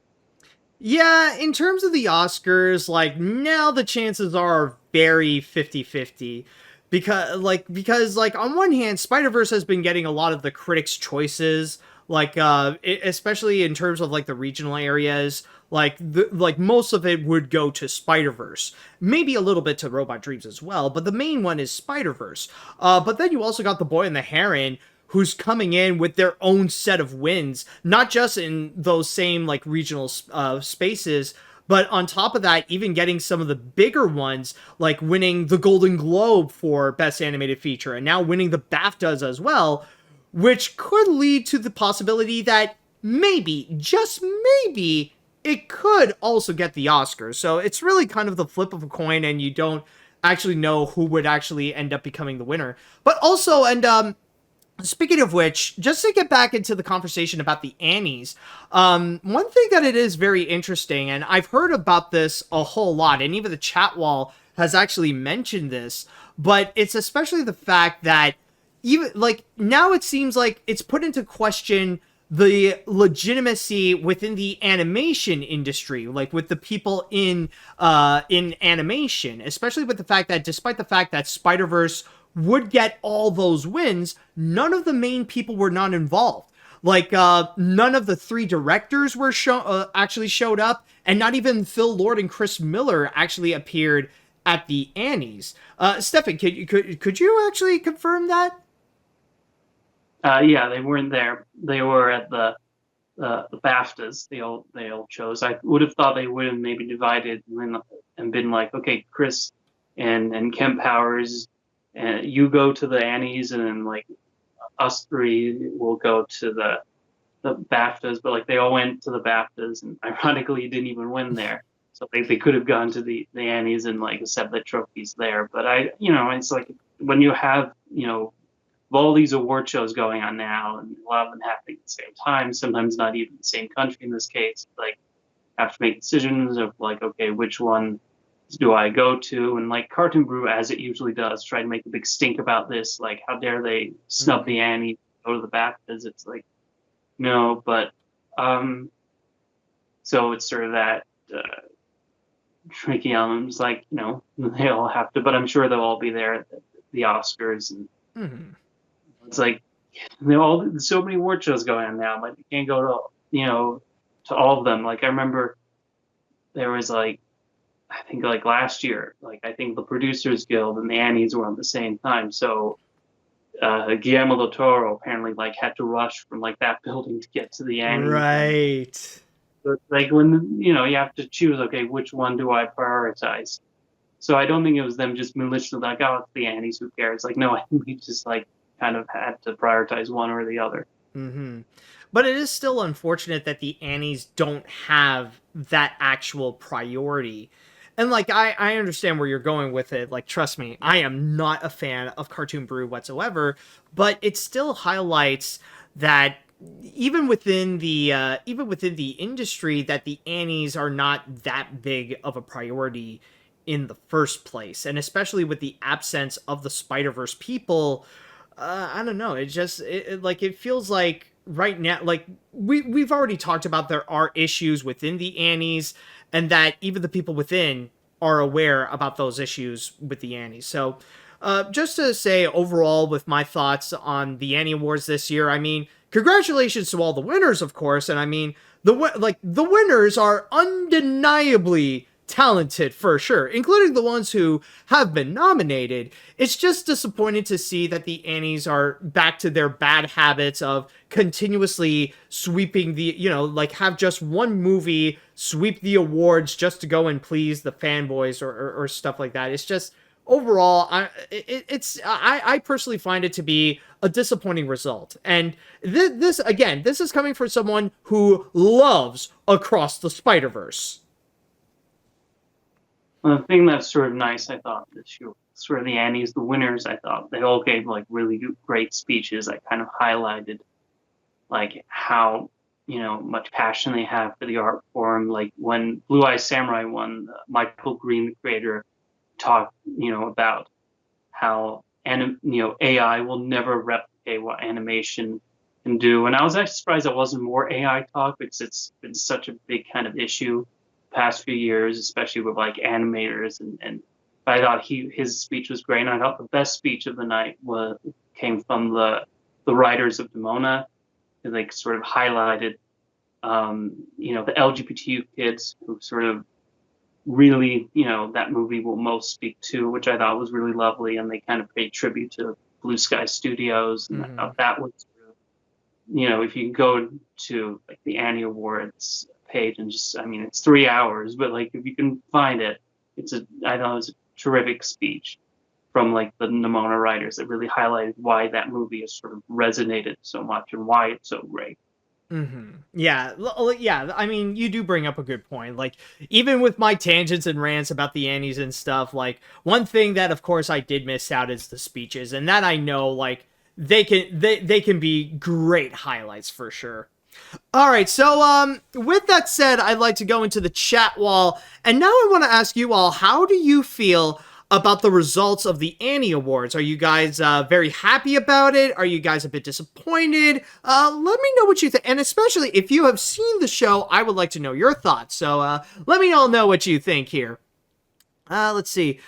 Yeah, in terms of the Oscars, like, now the chances are very 50-50. Because on one hand, Spider-Verse has been getting a lot of the critics' choices, like, especially in terms of, like, the regional areas. Like, most of it would go to Spider-Verse. Maybe a little bit to Robot Dreams as well, but the main one is Spider-Verse. But then you also got The Boy and the Heron, who's coming in with their own set of wins, not just in those same, like, regional spaces, but on top of that, even getting some of the bigger ones, like winning the Golden Globe for Best Animated Feature, and now winning the BAFTAs as well, which could lead to the possibility that maybe, just maybe, it could also get the Oscars. So it's really kind of the flip of a coin, and you don't actually know who would actually end up becoming the winner. But also, and speaking of which, just to get back into the conversation about the Annies, one thing that it is very interesting, and I've heard about this a whole lot, and even the chat wall has actually mentioned this, but it's especially the fact that even like now it seems like it's put into question the legitimacy within the animation industry, like with the people in animation, especially with the fact that despite the fact that Spider-Verse would get all those wins, none of the main people were not involved. Like none of the three directors were actually showed up, and not even Phil Lord and Chris Miller actually appeared at the Annies. Stefan, could you actually confirm that? Yeah, they weren't there. They were at the BAFTAs. They all chose. I would have thought they would have maybe divided and been like, okay, Chris and Kemp Powers, you go to the Annies, and then like us three will go to the BAFTAs. But like they all went to the BAFTAs, and ironically didn't even win there. So they could have gone to the Annies and like accept the trophies there. But it's like when you have all these award shows going on now, and a lot of them happening at the same time, sometimes not even the same country in this case, like have to make decisions of like, okay, which one do I go to? And like Cartoon Brew, as it usually does, try to make a big stink about this, like how dare they snub the Annie, go to the BAFTAs. It's like, no, but so it's sort of that tricky elements, like, they all have to, but I'm sure they'll all be there at the Oscars, and it's like so many award shows going on now. Like you can't go to all of them. Like I remember there was like, I think like last year, like I think the Producers Guild and the Annies were on the same time. So Guillermo del Toro apparently like had to rush from like that building to get to the Annies. Right. But like when you have to choose, okay, which one do I prioritize? So I don't think it was them just maliciously like, oh, it's the Annies, who cares? Like no, I think we just like kind of had to prioritize one or the other. But it is still unfortunate that the Annies don't have that actual priority. And like I understand where you're going with it. Like trust me, I am not a fan of Cartoon Brew whatsoever, but it still highlights that even within the industry, that the Annies are not that big of a priority in the first place. And especially with the absence of the Spider-Verse people, I don't know. It just it feels like right now, like we've already talked about, there are issues within the Annies, and that even the people within are aware about those issues with the Annies. So, just to say overall, with my thoughts on the Annie Awards this year, I mean, congratulations to all the winners, of course, and I mean the winners are undeniably talented for sure, including the ones who have been nominated. It's just disappointing to see that the Annies are back to their bad habits of continuously sweeping the, like have just one movie sweep the awards just to go and please the fanboys or stuff like that. It's just overall, I personally find it to be a disappointing result. And this is coming from someone who loves Across the Spider-Verse. Well, the thing that's sort of nice, I thought, this year, sort of the Annies, the winners, I thought, they all gave like really great speeches that kind of highlighted like how, much passion they have for the art form. Like when Blue Eye Samurai won, Michael Green, the creator, talked, about how, AI will never replicate what animation can do. And I was actually surprised it wasn't more AI talk, because it's been such a big kind of issue past few years, especially with like animators, and I thought his speech was great. And I thought the best speech of the night came from the writers of Demona. They sort of highlighted the LGBTQ kids who sort of really that movie will most speak to, which I thought was really lovely. And they kind of paid tribute to Blue Sky Studios, and I thought that was if you go to like the Annie Awards page and just, I mean, it's 3 hours, but like if you can find it, I thought it was a terrific speech from like the Nimona writers that really highlighted why that movie has sort of resonated so much and why it's so great. Yeah, yeah. I mean, you do bring up a good point. Like, even with my tangents and rants about the Annies and stuff, like, one thing that, of course, I did miss out is the speeches, and that I know, like, they can be great highlights for sure. All right, so with that said, I'd like to go into the chat wall, and now I want to ask you all, how do you feel about the results of the Annie Awards? Are you guys very happy about it? Are you guys a bit disappointed? Let me know what you think, and especially if you have seen the show, I would like to know your thoughts. So let me all know what you think here. Let's see.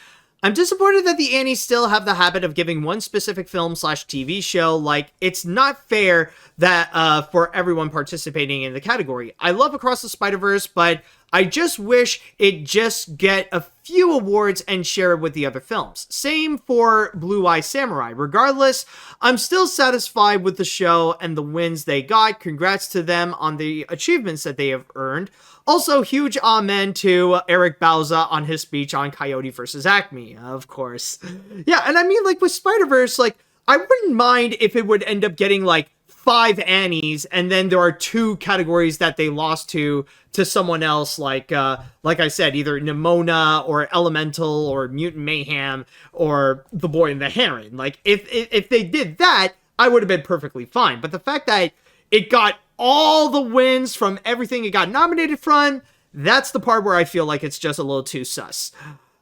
I'm disappointed that the Annies still have the habit of giving one specific film/TV show. Like, it's not fair that for everyone participating in the category. I love Across the Spider-Verse, but I just wish it just get a few awards and share it with the other films. Same for Blue Eye Samurai. Regardless, I'm still satisfied with the show and the wins they got. Congrats to them on the achievements that they have earned. Also, huge amen to Eric Bauza on his speech on Coyote versus Acme, of course. Yeah, and I mean, like, with Spider-Verse, like, I wouldn't mind if it would end up getting, like, 5 Annies, and then there are 2 categories that they lost to someone else, like I said, either Nimona or Elemental or Mutant Mayhem or The Boy and the Heron. Like, if they did that, I would have been perfectly fine. But the fact that it got all the wins from everything it got nominated from, that's the part where I feel like it's just a little too sus.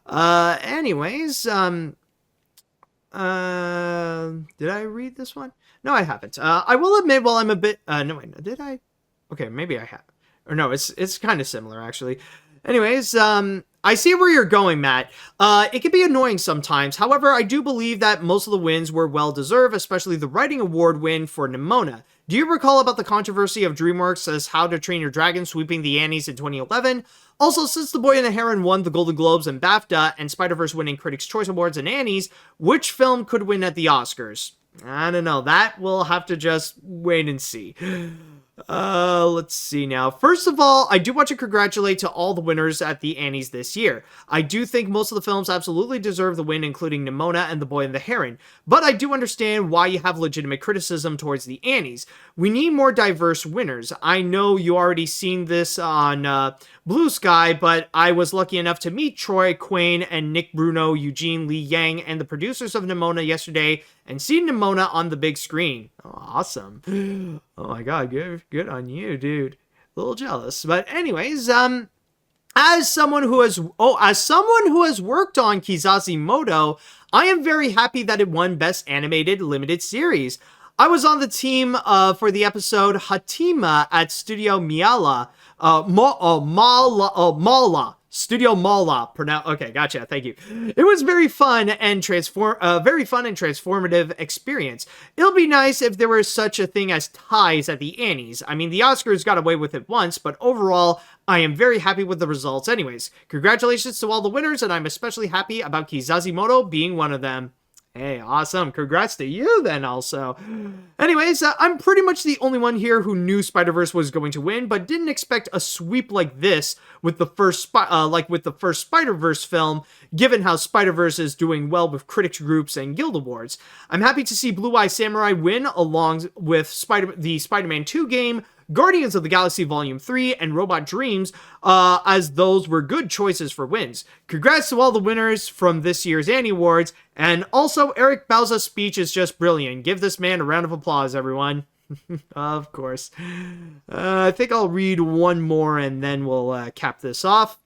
Anyways, did I read this one? No, I haven't. I will admit, while I'm a bit, no, wait, no, did I? Okay, maybe I have. Or no, it's kind of similar, actually. Anyways, I see where you're going, Matt. It can be annoying sometimes. However, I do believe that most of the wins were well-deserved, especially the writing award win for Nimona. Do you recall about the controversy of DreamWorks as How to Train Your Dragon sweeping the Annies in 2011? Also, since The Boy and the Heron won the Golden Globes and BAFTA, and Spider-Verse winning Critics' Choice Awards and Annies, which film could win at the Oscars? I don't know. That we'll have to just wait and see. Let's see now. First of all, I do want to congratulate to all the winners at the Annies this year. I do think most of the films absolutely deserve the win, including Nimona and The Boy and the Heron, but I do understand why you have legitimate criticism towards the Annies. We need more diverse winners. I know you already seen this on Blue Sky, but I was lucky enough to meet Troy Quane and Nick Bruno, Eugene Lee Yang, and the producers of Nimona yesterday, and see Nimona on the big screen. Oh, awesome. Oh my god, good on you, dude. A little jealous. But anyways, as someone who has worked on Kizazi Moto, I am very happy that it won Best Animated Limited Series. I was on the team for the episode Hatima at Studio Miala. Mala. Studio Mala. Okay, gotcha. Thank you. It was very fun and transformative experience. It'll be nice if there was such a thing as ties at the Annies. I mean, the Oscars got away with it once, but overall, I am very happy with the results anyways. Congratulations to all the winners, and I'm especially happy about Kizazimoto being one of them. Hey, awesome. Congrats to you then also. Anyways, I'm pretty much the only one here who knew Spider-Verse was going to win, but didn't expect a sweep like this with the first Spider-Verse film, given how Spider-Verse is doing well with critics groups and guild awards. I'm happy to see Blue Eye Samurai win along with the Spider-Man 2 game, Guardians of the Galaxy Volume 3, and Robot Dreams, as those were good choices for wins. Congrats to all the winners from this year's Annie Awards, and also Eric Bauza's speech is just brilliant. Give this man a round of applause, everyone. Of course. I think I'll read one more and then we'll cap this off.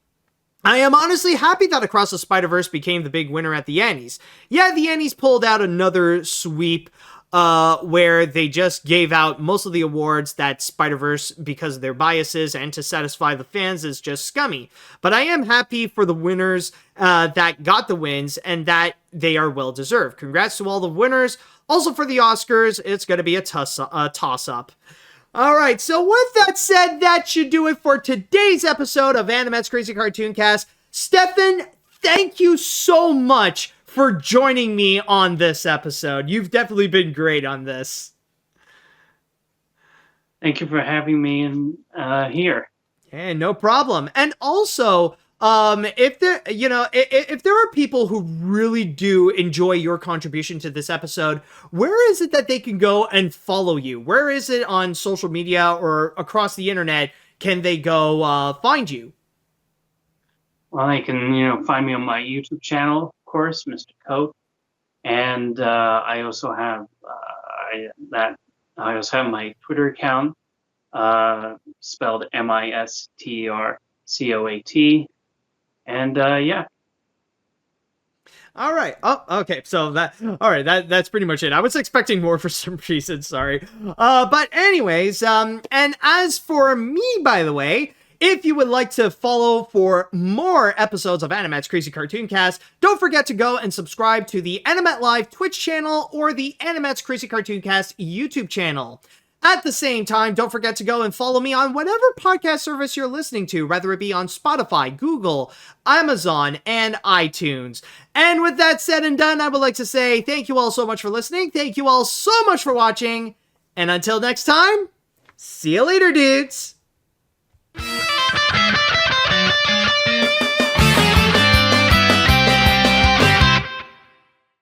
I am honestly happy that Across the Spider-Verse became the big winner at the Annies. Yeah, the Annies pulled out another sweep where they just gave out most of the awards that Spider-Verse, because of their biases and to satisfy the fans, is just scummy. But I am happy for the winners that got the wins and that they are well-deserved. Congrats to all the winners. Also for the Oscars, it's going to be a toss-up. All right, so with that said, that should do it for today's episode of AniMat's Crazy Cartoon Cast. Stefan, thank you so much for joining me on this episode. You've definitely been great on this. Thank you for having me in here. Okay, no problem. And also, if there, if there are people who really do enjoy your contribution to this episode, where is it that they can go and follow you? Where is it on social media or across the internet? Can they go find you? Well, they can, find me on my YouTube channel, of course, Mr. Coat. And I also have my Twitter account, spelled MISTERCOAT. And yeah. All right. Oh, okay. So that's pretty much it. I was expecting more for some reason. Sorry. But anyways, and as for me, by the way, if you would like to follow for more episodes of AniMat's Crazy Cartoon Cast, don't forget to go and subscribe to the AniMat Live Twitch channel or the AniMat's Crazy Cartoon Cast YouTube channel. At the same time, don't forget to go and follow me on whatever podcast service you're listening to, whether it be on Spotify, Google, Amazon, and iTunes. And with that said and done, I would like to say thank you all so much for listening. Thank you all so much for watching. And until next time, see you later, dudes.